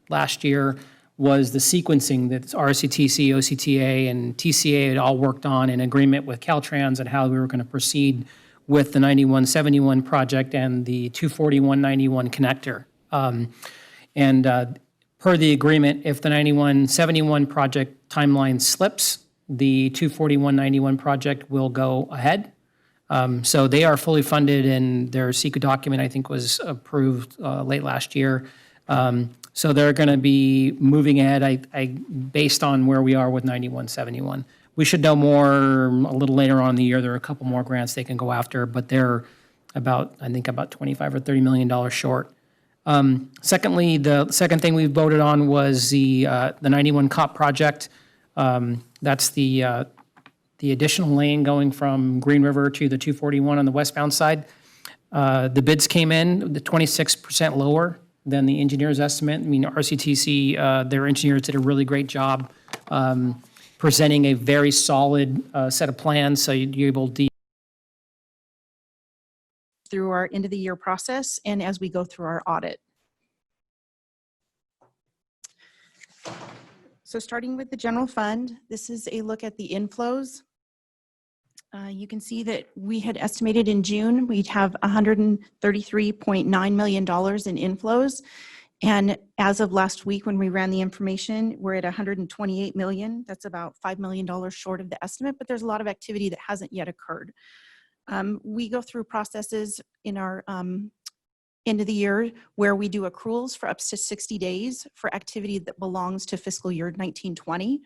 last year was the sequencing that RCTC, OCTA, and TCA had all worked on in agreement with Caltrans and how we were going to proceed with the 91-71 project and the 241-91 connector. Per the agreement, if the 91-71 project timeline slips, the 241-91 project will go ahead. So they are fully funded, and their secret document, I think, was approved late last year. So they're going to be moving ahead, based on where we are with 91-71. We should know more a little later on in the year. There are a couple more grants they can go after, but they're about 25 or $30 million short. Secondly, the second thing we voted on was the 91 COP project. That's the additional lane going from Green River to the 241 on the westbound side. The bids came in, the 26% lower than the engineer's estimate. I mean, RCTC, their engineers did a really great job presenting a very solid set of plans, so you're able to through our end of the year process and as we go through our audit. So starting with the general fund, this is a look at the inflows. You can see that we had estimated in June we'd have $133.9 million in inflows. And as of last week when we ran the information, we're at $128 million. That's about $5 million short of the estimate, but there's a lot of activity that hasn't yet occurred. We go through processes in our end of the year where we do accruals for up to 60 days for activity that belongs to fiscal year 1920.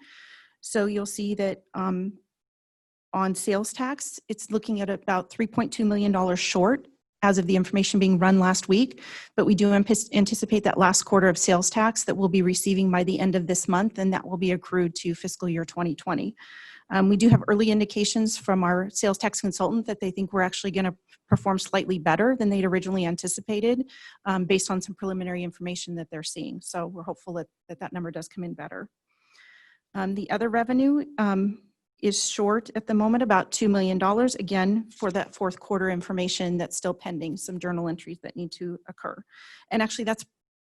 So you'll see that on sales tax, it's looking at about $3.2 million short as of the information being run last week, but we do anticipate that last quarter of sales tax that we'll be receiving by the end of this month, and that will be accrued to fiscal year 2020. We do have early indications from our sales tax consultant that they think we're actually going to perform slightly better than they'd originally anticipated based on some preliminary information that they're seeing. So we're hopeful that that number does come in better. The other revenue is short at the moment, about $2 million, again, for that fourth quarter information that's still pending, some journal entries that need to occur. And actually that's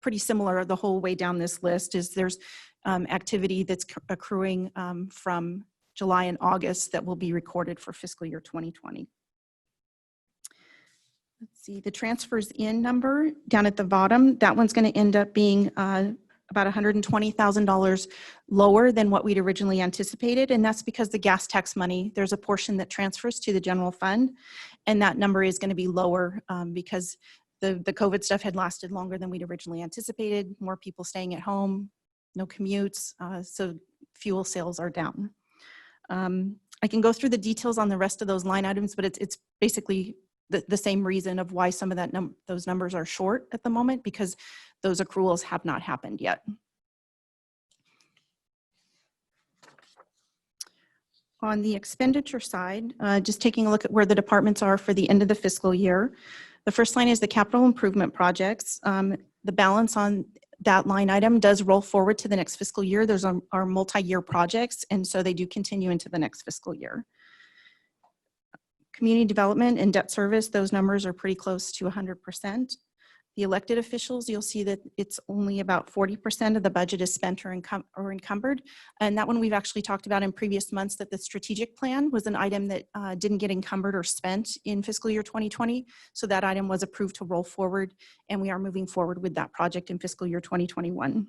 pretty similar the whole way down this list. Is there's activity that's accruing from July and August that will be recorded for fiscal year 2020. Let's see, the transfers in number down at the bottom, that one's going to end up being about $120,000 lower than what we'd originally anticipated, and that's because the gas tax money, there's a portion that transfers to the general fund, And that number is going to be lower because the COVID stuff had lasted longer than we'd originally anticipated, more people staying at home, no commutes, so fuel sales are down. I can go through the details on the rest of those line items, but it's basically the same reason of why some of those numbers are short at the moment, because those accruals have not happened yet. On the expenditure side, just taking a look at where the departments are for the end of the fiscal year. The first line is the capital improvement projects. The balance on that line item does roll forward to the next fiscal year. Those are multi-year projects, and so they do continue into the next fiscal year. Community development and debt service, those numbers are pretty close to 100%. The elected officials, you'll see that it's only about 40% of the budget is spent or encumbered. And that one we've actually talked about in previous months, that the strategic plan was an item that didn't get encumbered or spent in fiscal year 2020. So that item was approved to roll forward, and we are moving forward with that project in fiscal year 2021.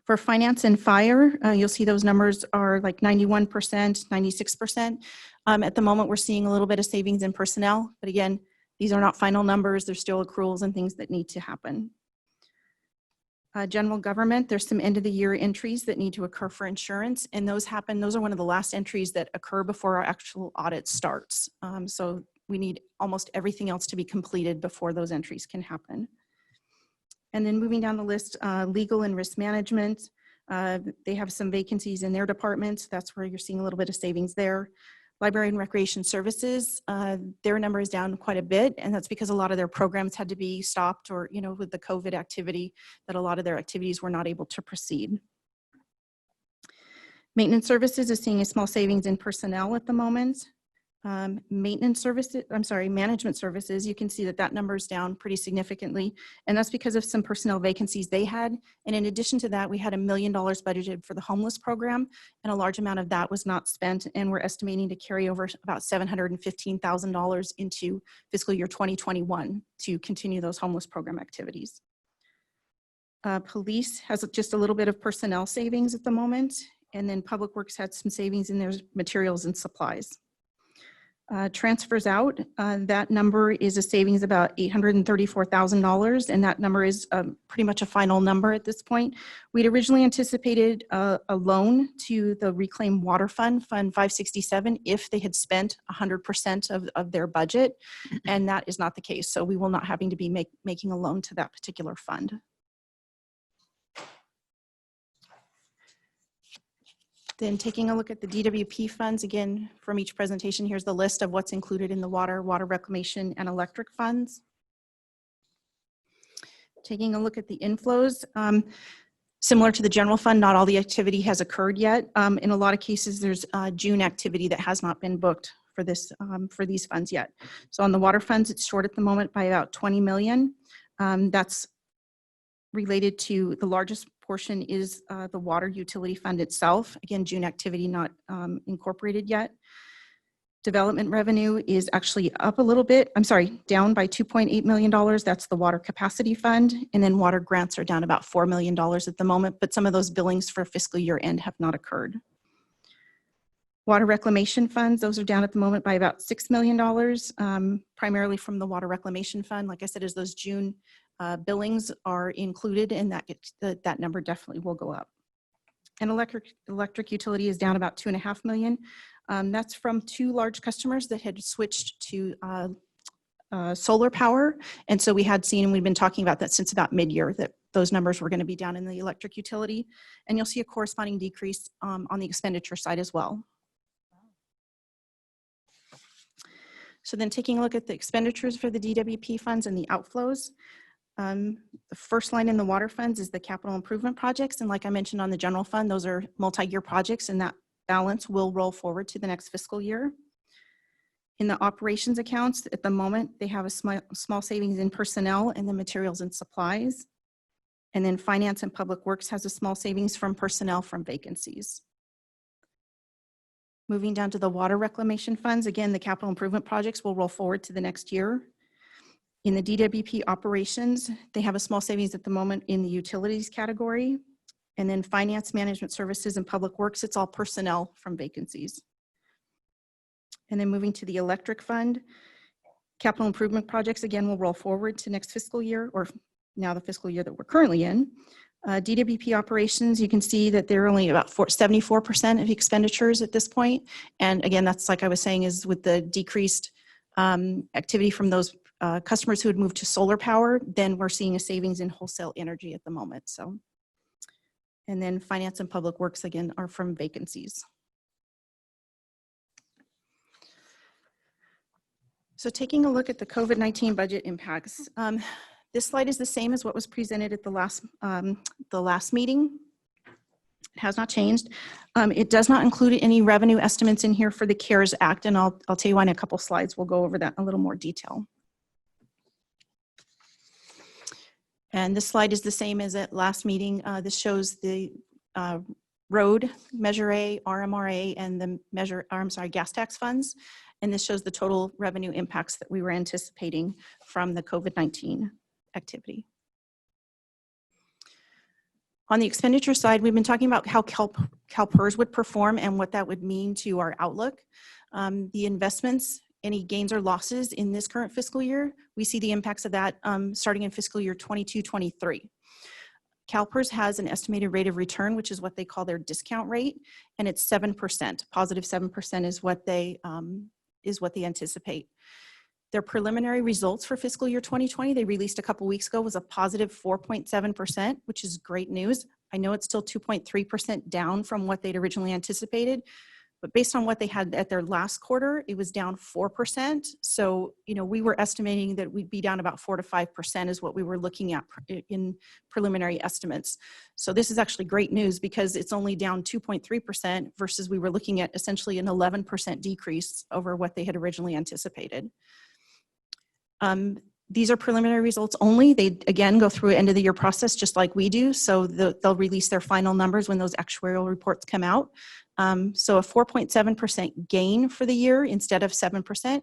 For finance and fire, you'll see those numbers are like 91%, 96%. At the moment, we're seeing a little bit of savings in personnel, but again, these are not final numbers. There's still accruals and things that need to happen. General government, there's some end of the year entries that need to occur for insurance, and those are one of the last entries that occur before our actual audit starts. So we need almost everything else to be completed before those entries can happen. And then moving down the list, legal and risk management, they have some vacancies in their departments. That's where you're seeing a little bit of savings there. Library and recreation services, their number is down quite a bit, and that's because a lot of their programs had to be stopped, or, you know, with the COVID activity, that a lot of their activities were not able to proceed. Maintenance services is seeing a small savings in personnel at the moment. Management services, you can see that that number is down pretty significantly, and that's because of some personnel vacancies they had. And in addition to that, we had $1 million budgeted for the homeless program, and a large amount of that was not spent, and we're estimating to carry over about $715,000 into fiscal year 2021 to continue those homeless program activities. Police has just a little bit of personnel savings at the moment, and then Public Works had some savings in their materials and supplies. Transfers out, that number is a savings about $834,000, and that number is pretty much a final number at this point. We'd originally anticipated a loan to the Reclaimed Water Fund, Fund 567, if they had spent 100% of their budget, and that is not the case. So we will not having to be making a loan to that particular fund. Then taking a look at the DWP funds, again, from each presentation, here's the list of what's included in the water reclamation, and electric funds. Taking a look at the inflows, similar to the general fund, not all the activity has occurred yet. In a lot of cases, there's June activity that has not been booked for these funds yet. So on the water funds, it's short at the moment by about 20 million. That's related to, the largest portion is the water utility fund itself. Again, June activity not incorporated yet. Development revenue is actually up a little bit. I'm sorry, down by $2.8 million. That's the water capacity fund. And then water grants are down about $4 million at the moment, but some of those billings for fiscal year end have not occurred. Water reclamation funds, those are down at the moment by about $6 million, primarily from the water reclamation fund. Like I said, as those June billings are included, and that number definitely will go up. And electric utility is down about $2.5 million. That's from 2 large customers that had switched to solar power. And so we had seen, and we've been talking about that since about mid-year, that those numbers were going to be down in the electric utility. And you'll see a corresponding decrease on the expenditure side as well. So then taking a look at the expenditures for the DWP funds and the outflows. The first line in the water funds is the capital improvement projects. And like I mentioned on the general fund, those are multi-year projects, and that balance will roll forward to the next fiscal year. In the operations accounts, at the moment, they have a small savings in personnel and the materials and supplies. And then finance and public works has a small savings from personnel from vacancies. Moving down to the water reclamation funds, again, the capital improvement projects will roll forward to the next year. In the DWP operations, they have a small savings at the moment in the utilities category. And then finance, management services, and public works, it's all personnel from vacancies. And then moving to the electric fund, capital improvement projects, again, will roll forward to next fiscal year, or now the fiscal year that we're currently in. DWP operations, you can see that they're only about 74% of expenditures at this point. And again, that's like I was saying, is with the decreased activity from those customers who had moved to solar power, then we're seeing a savings in wholesale energy at the moment. So, and then finance and public works, again, are from vacancies. So taking a look at the COVID-19 budget impacts, this slide is the same as what was presented at the last meeting. It has not changed. It does not include any revenue estimates in here for the CARES Act, and I'll tell you why in a couple slides. We'll go over that in a little more detail. And this slide is the same as at last meeting. This shows the road, Measure A, RMRA, and the gas tax funds. And this shows the total revenue impacts that we were anticipating from the COVID-19 activity. On the expenditure side, we've been talking about how CalPERS would perform and what that would mean to our outlook. The investments, any gains or losses in this current fiscal year, we see the impacts of that starting in fiscal year 22-23. CalPERS has an estimated rate of return, which is what they call their discount rate, and it's 7%. Positive 7% is what they anticipate. Their preliminary results for fiscal year 2020, they released a couple weeks ago, was a positive 4.7%, which is great news. I know it's still 2.3% down from what they'd originally anticipated, but based on what they had at their last quarter, it was down 4%. So, we were estimating that we'd be down about 4 to 5% is what we were looking at in preliminary estimates. So this is actually great news because it's only down 2.3% versus we were looking at essentially an 11% decrease over what they had originally anticipated. These are preliminary results only. They, again, go through an end of the year process just like we do. So they'll release their final numbers when those actuarial reports come out. So a 4.7% gain for the year instead of 7%.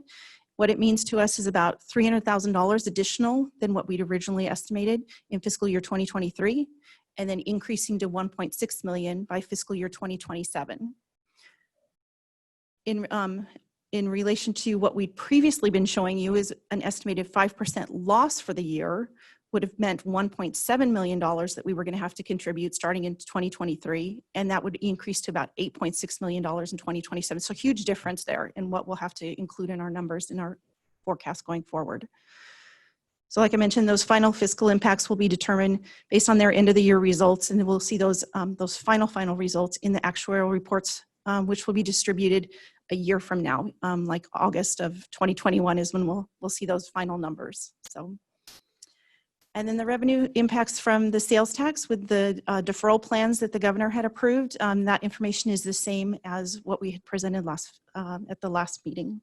What it means to us is about $300,000 additional than what we'd originally estimated in fiscal year 2023, and then increasing to $1.6 million by fiscal year 2027. In relation to what we'd previously been showing you is an estimated 5% loss for the year would have meant $1.7 million that we were going to have to contribute starting in 2023, and that would increase to about $8.6 million in 2027. So huge difference there in what we'll have to include in our numbers in our forecast going forward. So like I mentioned, those final fiscal impacts will be determined based on their end of the year results, and we'll see those final results in the actuarial reports, which will be distributed a year from now, like August of 2021 is when we'll see those final numbers. So, and then the revenue impacts from the sales tax with the deferral plans that the governor had approved. That information is the same as what we had presented at the last meeting.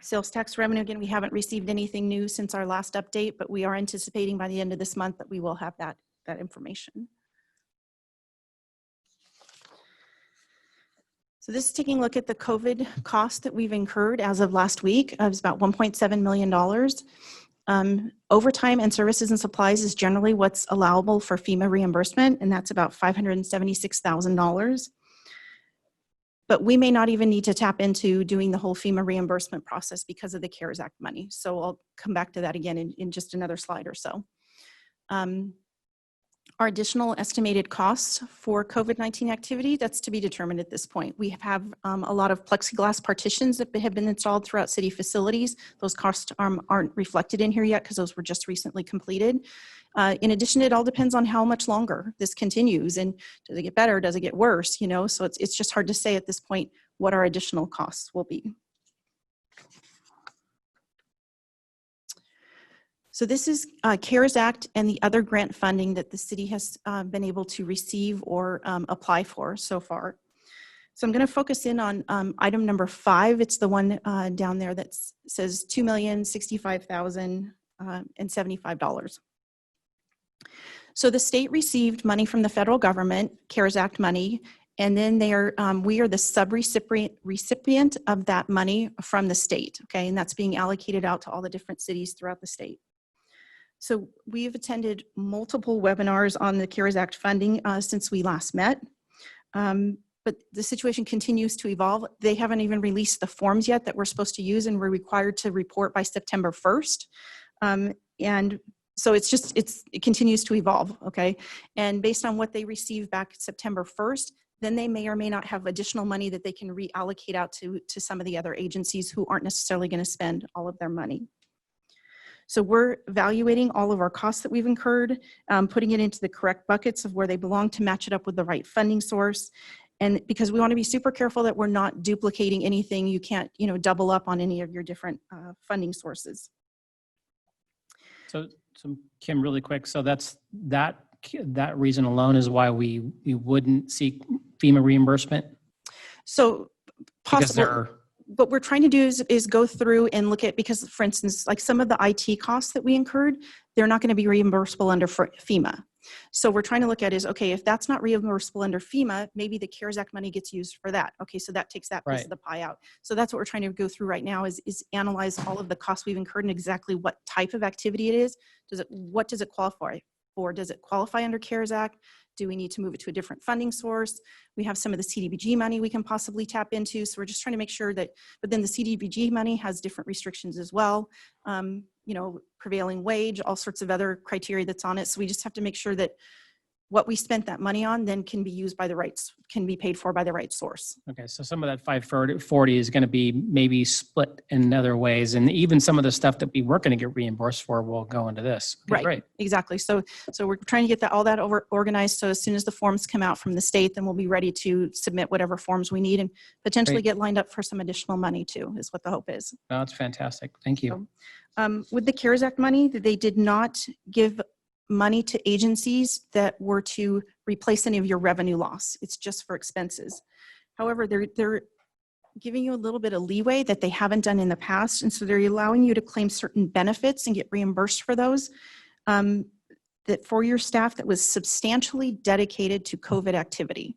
Sales tax revenue, again, we haven't received anything new since our last update, but we are anticipating by the end of this month that we will have that information. So this is taking a look at the COVID cost that we've incurred as of last week. It was about $1.7 million. Overtime and services and supplies is generally what's allowable for FEMA reimbursement, and that's about $576,000. But we may not even need to tap into doing the whole FEMA reimbursement process because of the CARES Act money. So I'll come back to that again in just another slide or so. Our additional estimated costs for COVID-19 activity, that's to be determined at this point. We have a lot of plexiglass partitions that have been installed throughout city facilities. Those costs aren't reflected in here yet because those were just recently completed. In addition, it all depends on how much longer this continues, and does it get better, does it get worse, so it's just hard to say at this point what our additional costs will be. So this is CARES Act and the other grant funding that the city has been able to receive or apply for so far. So I'm going to focus in on item number 5. It's the one down there that says $2,065,075. So the state received money from the federal government, CARES Act money, and then we are the sub-recipient of that money from the state, okay? And that's being allocated out to all the different cities throughout the state. So we've attended multiple webinars on the CARES Act funding since we last met. but the situation continues to evolve. They haven't even released the forms yet that we're supposed to use, and we're required to report by September 1st. And so it continues to evolve, okay? And based on what they receive back September 1st, then they may or may not have additional money that they can reallocate out to some of the other agencies who aren't necessarily going to spend all of their money. So we're evaluating all of our costs that we've incurred, putting it into the correct buckets of where they belong to match it up with the right funding source. And because we want to be super careful that we're not duplicating anything, you can't, double up on any of your different funding sources. So Kim, really quick, so that's that reason alone is why we wouldn't seek FEMA reimbursement? So Because possible. What we're trying to do is go through and look at, because for instance, like some of the IT costs that we incurred, they're not going to be reimbursable under FEMA. So we're trying to look at is, okay, if that's not reimbursable under FEMA, maybe the CARES Act money gets used for that. Okay, so that takes that piece of the pie out. So that's what we're trying to go through right now is analyze all of the costs we've incurred and exactly what type of activity it is. What does it qualify for? Does it qualify under CARES Act? Do we need to move it to a different funding source? We have some of the CDBG money we can possibly tap into. So we're just trying to make sure that, but then the CDBG money has different restrictions as well. Prevailing wage, all sorts of other criteria that's on it. So we just have to make sure that what we spent that money on then can be used by the rights, can be paid for by the right source. Okay, so some of that 540 is going to be maybe split in other ways, and even some of the stuff that we weren't going to get reimbursed for will go into this. Okay, right, great. Exactly. So we're trying to get all that organized. So as soon as the forms come out from the state, then we'll be ready to submit whatever forms we need and potentially get lined up for some additional money too, is what the hope is. No, that's fantastic. Thank you. With the CARES Act money, they did not give money to agencies that were to replace any of your revenue loss. It's just for expenses. However, they're giving you a little bit of leeway that they haven't done in the past. And so they're allowing you to claim certain benefits and get reimbursed for those that for your staff that was substantially dedicated to COVID activity.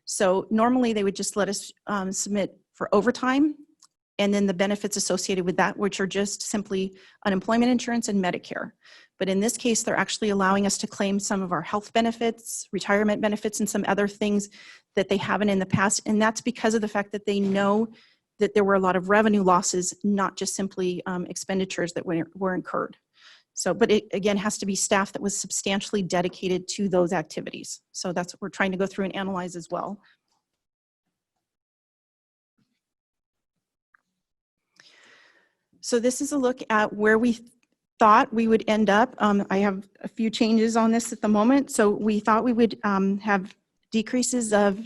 So normally they would just let us submit for overtime and then the benefits associated with that, which are just simply unemployment insurance and Medicare. But in this case, they're actually allowing us to claim some of our health benefits, retirement benefits, and some other things that they haven't in the past. And that's because of the fact that they know that there were a lot of revenue losses, not just simply expenditures that were incurred. So, but it again has to be staff that was substantially dedicated to those activities. So that's what we're trying to go through and analyze as well. So this is a look at where we thought we would end up. I have a few changes on this at the moment. So we thought we would have decreases of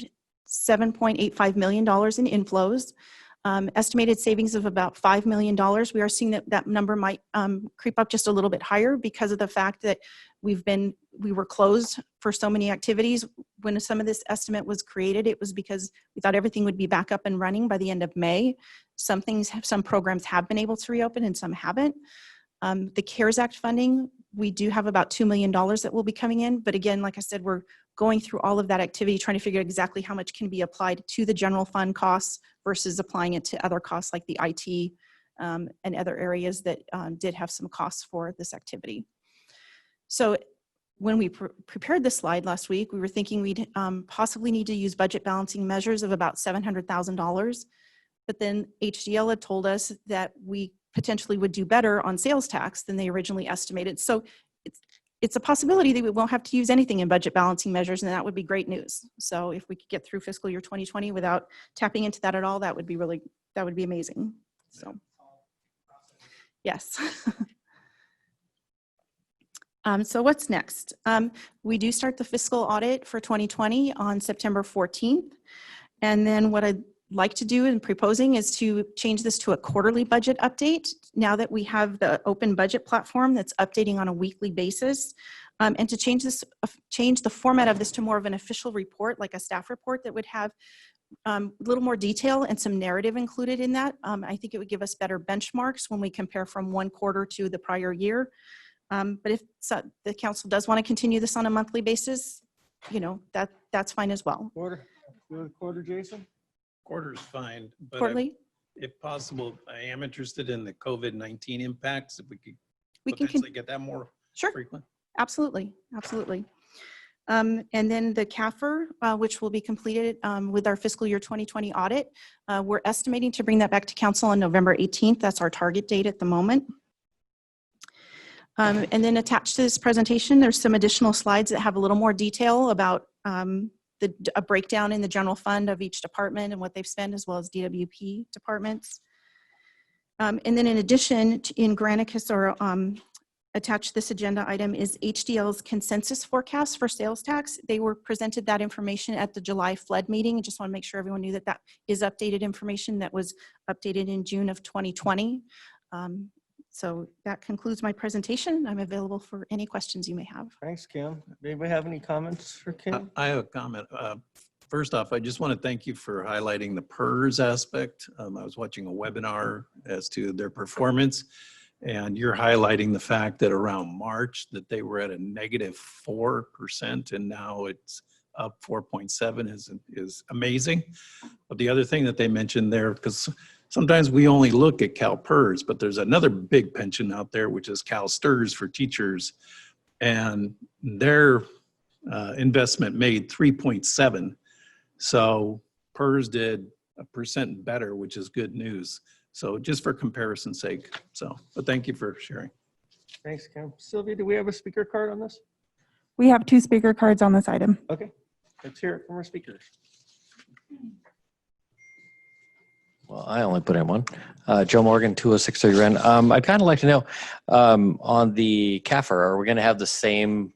$7.85 million in inflows, estimated savings of about $5 million. We are seeing that number might creep up just a little bit higher because of the fact that we were closed for so many activities. When some of this estimate was created, it was because we thought everything would be back up and running by the end of May. Some programs have been able to reopen and some haven't. The CARES Act funding, we do have about $2 million that will be coming in. But again, like I said, we're going through all of that activity, trying to figure out exactly how much can be applied to the general fund costs versus applying it to other costs like the IT and other areas that did have some costs for this activity. So when we prepared this slide last week, we were thinking we'd possibly need to use budget balancing measures of about $700,000. But then HDL had told us that we potentially would do better on sales tax than they originally estimated. So it's a possibility that we won't have to use anything in budget balancing measures, and that would be great news. So if we could get through fiscal year 2020 without tapping into that at all, that would be amazing. So yes. So what's next? We do start the fiscal audit for 2020 on September 14th. And then what I'd like to do and proposing is to change this to a quarterly budget update now that we have the open budget platform that's updating on a weekly basis, and to change the format of this to more of an official report, like a staff report that would have a little more detail and some narrative included in that. I think it would give us better benchmarks when we compare from one quarter to the prior year. But if the council does want to continue this on a monthly basis, that's fine as well. Quarter? You want a quarter, Jason? Quarter's fine, but Quarterly? if possible, I am interested in the COVID-19 impacts. If we could We can potentially get that more frequent. Absolutely, absolutely. And then the CAFR, which will be completed with our fiscal year 2020 audit. We're estimating to bring that back to council on November 18th. That's our target date at the moment. And then attached to this presentation, there's some additional slides that have a little more detail about a breakdown in the general fund of each department and what they've spent, as well as DWP departments. And then in addition, in Granicus, or attached to this agenda item, is HDL's consensus forecast for sales tax. They were presented that information at the July flood meeting. I just want to make sure everyone knew that that is updated information that was updated in June of 2020. So that concludes my presentation. I'm available for any questions you may have. Thanks, Kim. Anybody have any comments for Kim? I have a comment. First off, I just want to thank you for highlighting the PERS aspect. I was watching a webinar as to their performance, and you're highlighting the fact that around March that they were at a -4%, and now it's up 4.7 is amazing. But the other thing that they mentioned there, because sometimes we only look at CalPERS, but there's another big pension out there, which is CalSTRS for teachers, and their investment made 3.7. So PERS did 1% better, which is good news. So just for comparison's sake. But thank you for sharing. Thanks, Kim. Sylvia, do we have a speaker card on this? We have 2 speaker cards on this item. Okay, let's hear it from our speakers. Well, I only put in one. Joe Morgan, 20630 Ren. I'd kind of like to know, on the CAFR, are we going to have the same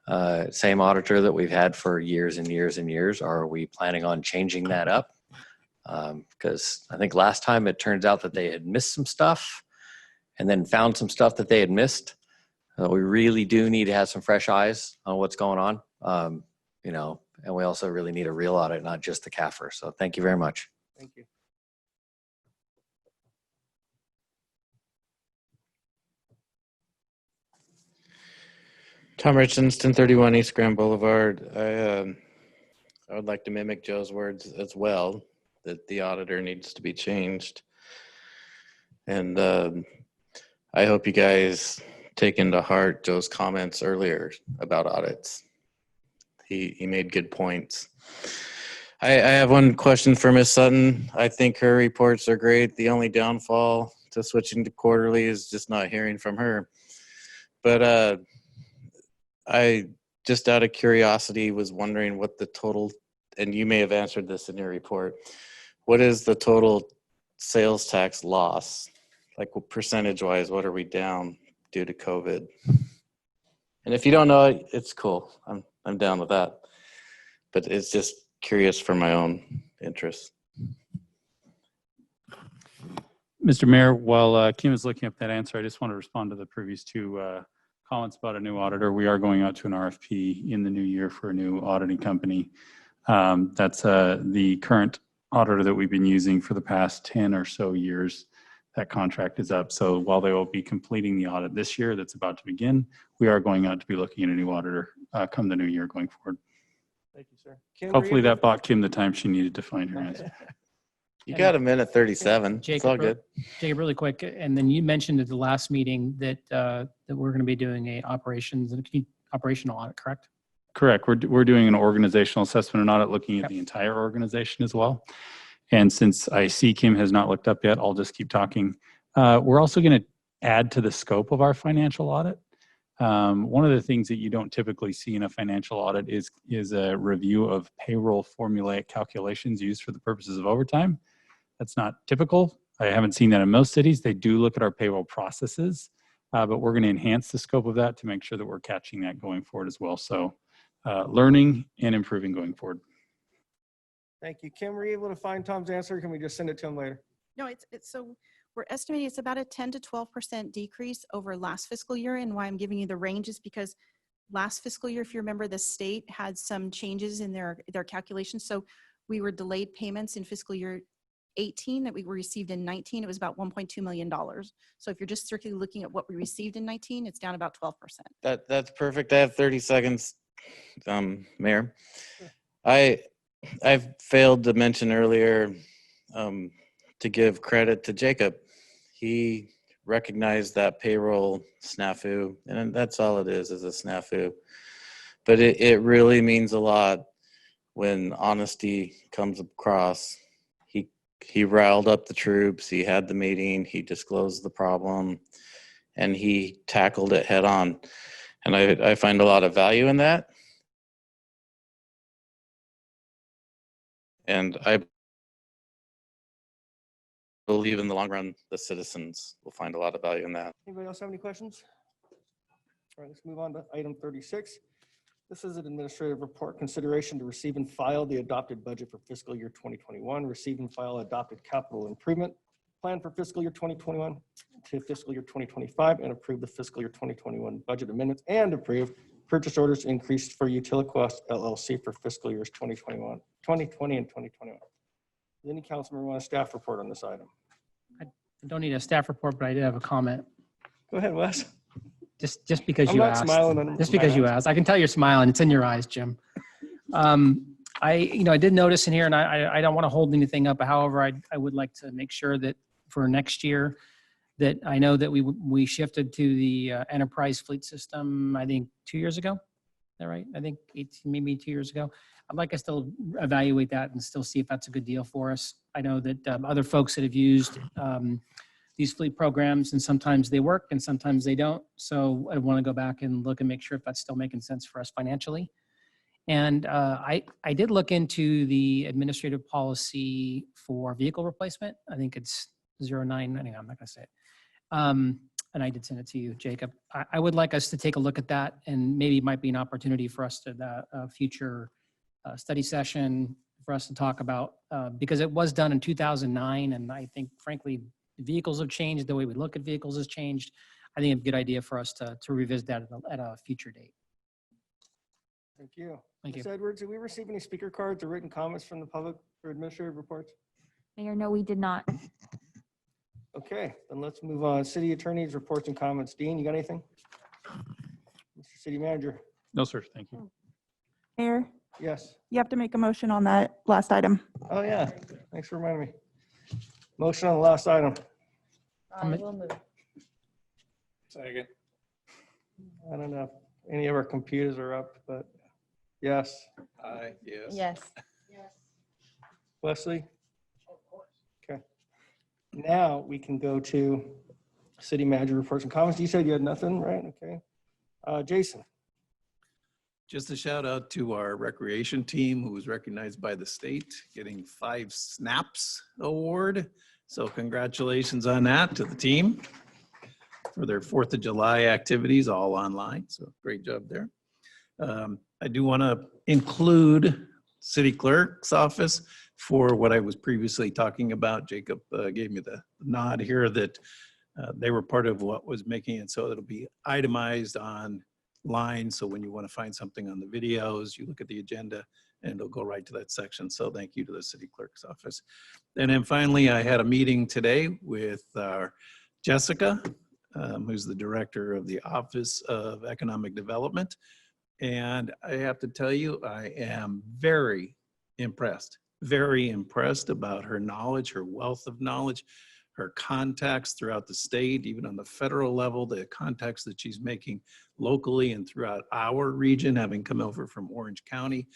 auditor that we've had for years and years and years? Or are we planning on changing that up? Because I think last time it turns out that they had missed some stuff and then found some stuff that they had missed. We really do need to have some fresh eyes on what's going on, and we also really need a real audit, not just the CAFR. So thank you very much. Thank you. Tom Richardson, 1031 East Grand Boulevard. I would like to mimic Joe's words as well, that the auditor needs to be changed. And I hope you guys take into heart Joe's comments earlier about audits. He made good points. I have one question for Ms. Sutton. I think her reports are great. The only downfall to switching to quarterly is just not hearing from her. But I, just out of curiosity, was wondering what the total, and you may have answered this in your report, what is the total sales tax loss? Like percentage-wise, what are we down due to COVID? And if you don't know it, it's cool. I'm down with that. But it's just curious for my own interest. Mr. Mayor, while Kim is looking up that answer, I just want to respond to the previous 2 comments about a new auditor. We are going out to an RFP in the new year for a new auditing company. That's the current auditor that we've been using for the past 10 or so years. That contract is up. So while they will be completing the audit this year that's about to begin, we are going out to be looking at a new auditor come the new year going forward. Thank you, sir. Kim, Hopefully that bought Kim the time she needed to find her answer. You got a minute 37. Jacob, it's all good. Jacob, really quick, and then you mentioned at the last meeting that that we're going to be doing a operational audit, correct? Correct. We're doing an organizational assessment and audit looking at the entire organization as well. And since I see Kim has not looked up yet, I'll just keep talking. We're also going to add to the scope of our financial audit. One of the things that you don't typically see in a financial audit is a review of payroll formulaic calculations used for the purposes of overtime. That's not typical. I haven't seen that in most cities. They do look at our payroll processes, but we're going to enhance the scope of that to make sure that we're catching that going forward as well. So learning and improving going forward. Thank you. Kim, were you able to find Tom's answer? Can we just send it to him later? No, it's so we're estimating it's about a 10 to 12% decrease over last fiscal year. And why I'm giving you the range is because last fiscal year, if you remember, the state had some changes in their calculations. So we were delayed payments in fiscal year 18 that we received in 19. It was about $1.2 million. So if you're just strictly looking at what we received in 19, it's down about 12%. That's perfect. I have 30 seconds, Mayor. I've failed to mention earlier to give credit to Jacob. He recognized that payroll snafu, and that's all it is a snafu. but it really means a lot when honesty comes across. He riled up the troops, he had the meeting, he disclosed the problem, and he tackled it head on. And I find a lot of value in that. And I believe in the long run, the citizens will find a lot of value in that. Anybody else have any questions? All right, let's move on to item 36. This is an administrative report, consideration to receive and file the adopted budget for fiscal year 2021, receive and file adopted capital improvement plan for fiscal year 2021 to fiscal year 2025, and approve the fiscal year 2021 budget amendments, and approve purchase orders increased for Utiliquest LLC for fiscal years 2020 and 2021. Does any council member want a staff report on this item? I don't need a staff report, but I did have a comment. Go ahead, Wes. Just because I'm you not asked. smiling under Just my because you eyes. asked. I can tell you're smiling. It's in your eyes, Jim. I did notice in here, and I don't want to hold anything up. However, I would like to make sure that for next year, that I know that we shifted to the enterprise fleet system, I think 2 years ago. Is that right? I think maybe 2 years ago. I'd like us to evaluate that and still see if that's a good deal for us. I know that other folks that have used these fleet programs, and sometimes they work and sometimes they don't. So I want to go back and look and make sure if that's still making sense for us financially. And I did look into the administrative policy for vehicle replacement. I think it's 09, anyway, I'm not going to say it. And I did send it to you, Jacob. I would like us to take a look at that, and maybe it might be an opportunity for us to future study session for us to talk about, because it was done in 2009. And I think frankly, vehicles have changed. The way we look at vehicles has changed. I think it's a good idea for us to revisit that at a future date. Thank you. Thank you. Ms. Edwards, did we receive any speaker cards or written comments from the public for administrative reports? Mayor, no, we did not. Okay, then let's move on. City attorney's reports and comments. Dean, you got anything? Mr. City Manager? No, sir. Thank you. Mayor, Yes. you have to make a motion on that last item. Oh, yeah. Thanks for reminding me. Motion on the last item. I will move. Second. I don't know if any of our computers are up, but yes. Aye, yes. Yes. Wesley? Okay. Now we can go to city manager reports and comments. You said you had nothing, right? Okay. Jason? Just a shout out to our recreation team who was recognized by the state, getting 5 Snaps Award. So congratulations on that to the team for their 4th of July activities, all online. So great job there. I do want to include city clerk's office for what I was previously talking about. Jacob gave me the nod here that they were part of what was making it so it'll be itemized on line. So when you want to find something on the videos, you look at the agenda and it'll go right to that section. So thank you to the city clerk's office. And then finally, I had a meeting today with Jessica, who's the director of the Office of Economic Development. And I have to tell you, I am very impressed about her knowledge, her wealth of knowledge, her contacts throughout the state, even on the federal level, the contacts that she's making locally and throughout our region, having come over from Orange County,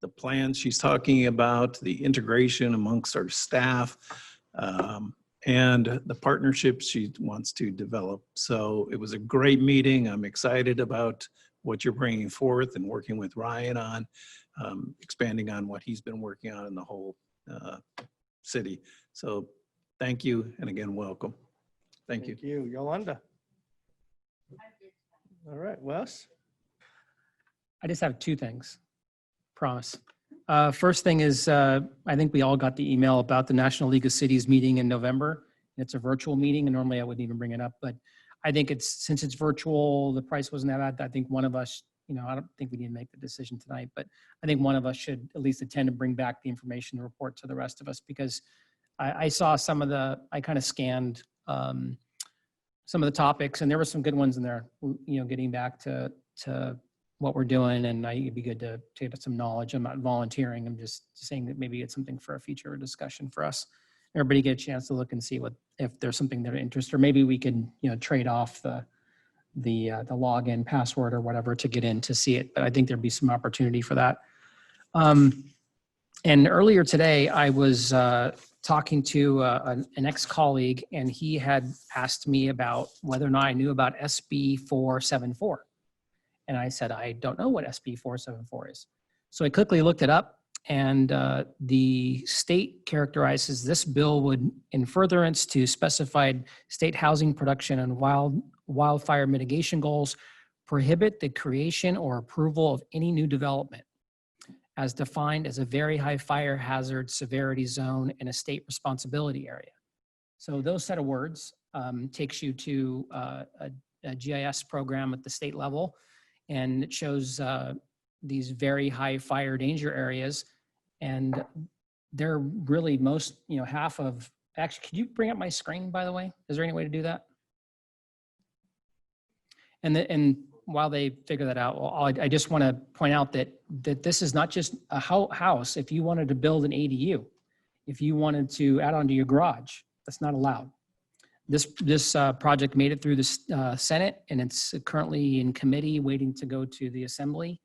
the plans she's talking about, the integration amongst our staff, and the partnerships she wants to develop. So it was a great meeting. I'm excited about what you're bringing forth and working with Ryan on, expanding on what he's been working on in the whole city. So thank you, and again, welcome. Thank you. Thank you. Yolanda? All right, Wes? I just have 2 things. Promise. First thing is, I think we all got the email about the National League of Cities meeting in November. It's a virtual meeting, and normally I wouldn't even bring it up, but I think since it's virtual, the price wasn't that bad. I think one of us, I don't think we need to make the decision tonight, but I think one of us should at least attend and bring back the information and report to the rest of us, because I saw I kind of scanned some of the topics, and there were some good ones in there, getting back to what we're doing, and it'd be good to get some knowledge. I'm not volunteering. I'm just saying that maybe it's something for a future discussion for us. Everybody get a chance to look and see if there's something that interests, or maybe we can, trade off the login password or whatever to get in to see it. But I think there'd be some opportunity for that. And earlier today, I was talking to an ex-colleague, and he had asked me about whether or not I knew about SB 474. And I said, I don't know what SB 474 is. So I quickly looked it up, and the state characterizes this bill would, in furtherance to specified state housing production and wildfire mitigation goals, prohibit the creation or approval of any new development as defined as a very high fire hazard severity zone in a state responsibility area. So those set of words takes you to a GIS program at the state level, and it shows these very high fire danger areas, and they're really most, half of, actually, could you bring up my screen, by the way? Is there any way to do that? And while they figure that out, I just want to point out that this is not just a house. If you wanted to build an ADU, if you wanted to add on to your garage, that's not allowed. This project made it through the Senate, and it's currently in committee waiting to go to the Assembly.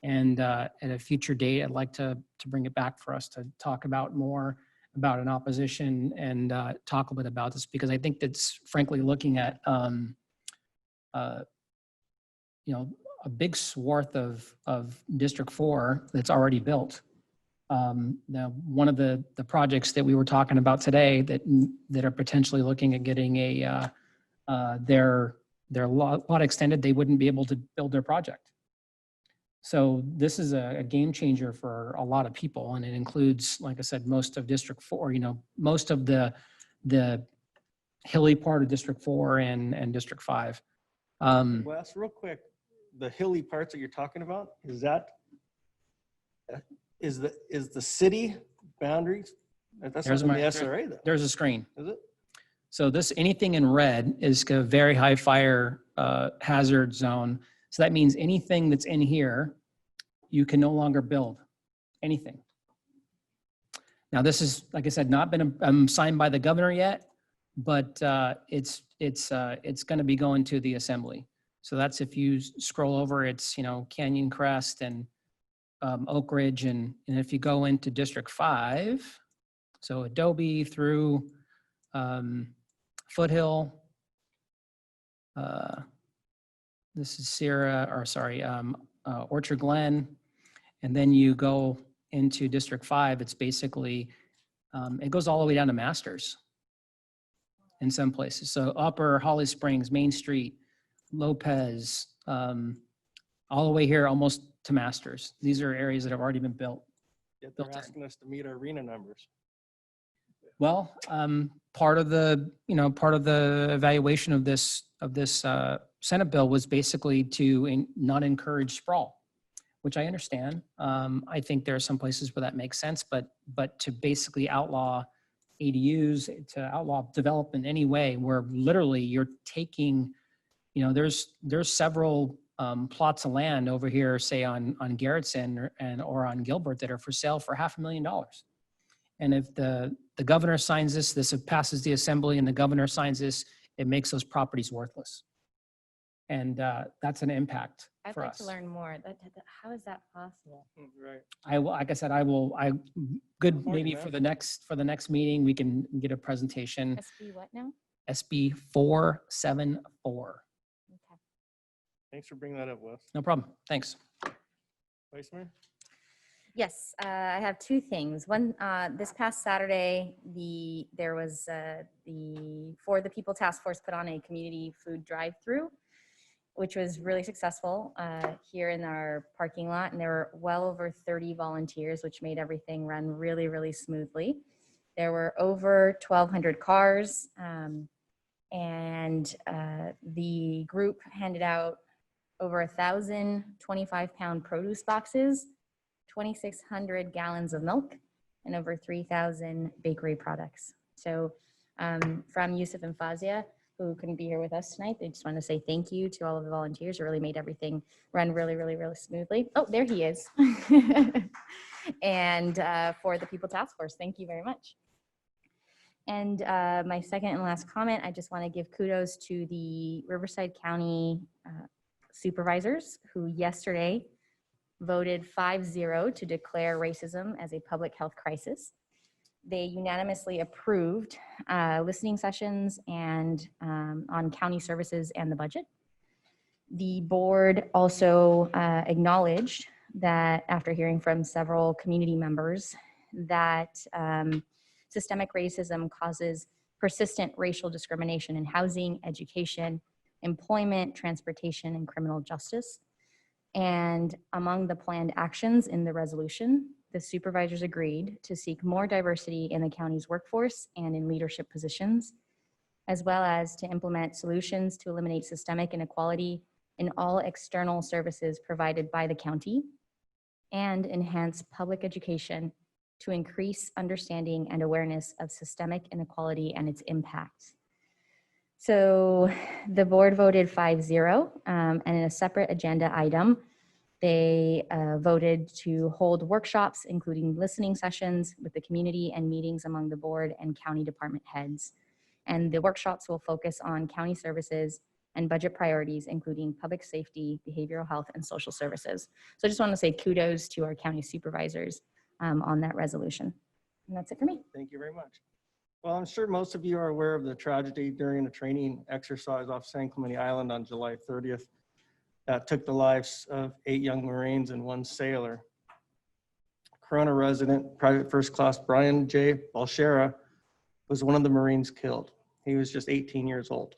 And at a future date, I'd like to bring it back for us to talk about more about an opposition and talk a bit about this, because I think that's frankly looking at a big swath of District 4 that's already built. Now, one of the projects that we were talking about today that are potentially looking at getting their lot extended, they wouldn't be able to build their project. So this is a game changer for a lot of people, and it includes, like I said, most of District 4. Most of the hilly part of District 4 and District 5. Wes, real quick, the hilly parts that you're talking about, is the city boundaries? That's not in the SRA though. There's a screen. Is it? So this, anything in red is a very high fire hazard zone. So that means anything that's in here, you can no longer build anything. Now this is, like I said, not been signed by the governor yet, but it's going to be going to the Assembly. So that's, if you scroll over, it's, Canyon Crest and Oak Ridge. And if you go into District 5, so Adobe through Foothill, this is Orchard Glen. And then you go into District 5, it's basically, it goes all the way down to Masters in some places. So Upper Holly Springs, Main Street, Lopez, all the way here almost to Masters. These are areas that have already been built. Yet they're asking us to meet our arena numbers. Well, part of the evaluation of this Senate bill was basically to not encourage sprawl, which I understand. I think there are some places where that makes sense, but to basically outlaw ADUs, to outlaw development in any way where literally you're taking, there's several plots of land over here, say on Garrettson or on Gilbert, that are for sale for $500,000. And if the governor signs this passes the Assembly and the governor signs this, it makes those properties worthless. And that's an impact for us. I'd like to learn more. How is that possible? Right. I will, like I said, maybe for the next meeting, we can get a presentation. SB what now? SB 474. Okay. Thanks for bringing that up, Wes. No problem. Thanks. Vice Mayor? Yes, I have two things. One, this past Saturday, there was the For the People Task Force put on a community food drive-through, which was really successful here in our parking lot. And there were well over 30 volunteers, which made everything run really, really smoothly. There were over 1,200 cars, and the group handed out over 1,000 25-pound produce boxes, 2,600 gallons of milk, and over 3,000 bakery products. So from Yusuf and Fazia, who couldn't be here with us tonight, they just want to say thank you to all of the volunteers who really made everything run really, really, really smoothly. Oh, there he is. And for the People Task Force, thank you very much. And my second and last comment, I just want to give kudos to the Riverside County supervisors who yesterday voted 5-0 to declare racism as a public health crisis. They unanimously approved listening sessions and on county services and the budget. The board also acknowledged that after hearing from several community members that systemic racism causes persistent racial discrimination in housing, education, employment, transportation, and criminal justice. And among the planned actions in the resolution, the supervisors agreed to seek more diversity in the county's workforce and in leadership positions, as well as to implement solutions to eliminate systemic inequality in all external services provided by the county, and enhance public education to increase understanding and awareness of systemic inequality and its impacts. So the board voted 5-0, and in a separate agenda item, they voted to hold workshops, including listening sessions with the community and meetings among the board and county department heads. And the workshops will focus on county services and budget priorities, including public safety, behavioral health, and social services. So I just want to say kudos to our county supervisors on that resolution. And that's it for me. Thank you very much. Well, I'm sure most of you are aware of the tragedy during a training exercise off San Clemente Island on July 30th that took the lives of 8 young Marines and 1 sailor. Corona resident, Private First Class Brian J. Balshera was one of the Marines killed. He was just 18 years old.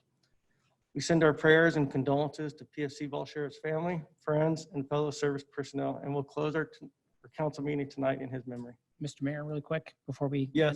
We send our prayers and condolences to PFC Balshera's family, friends, and fellow service personnel, and we'll close our council meeting tonight in his memory. Mr. Mayor, really quick before we Yes.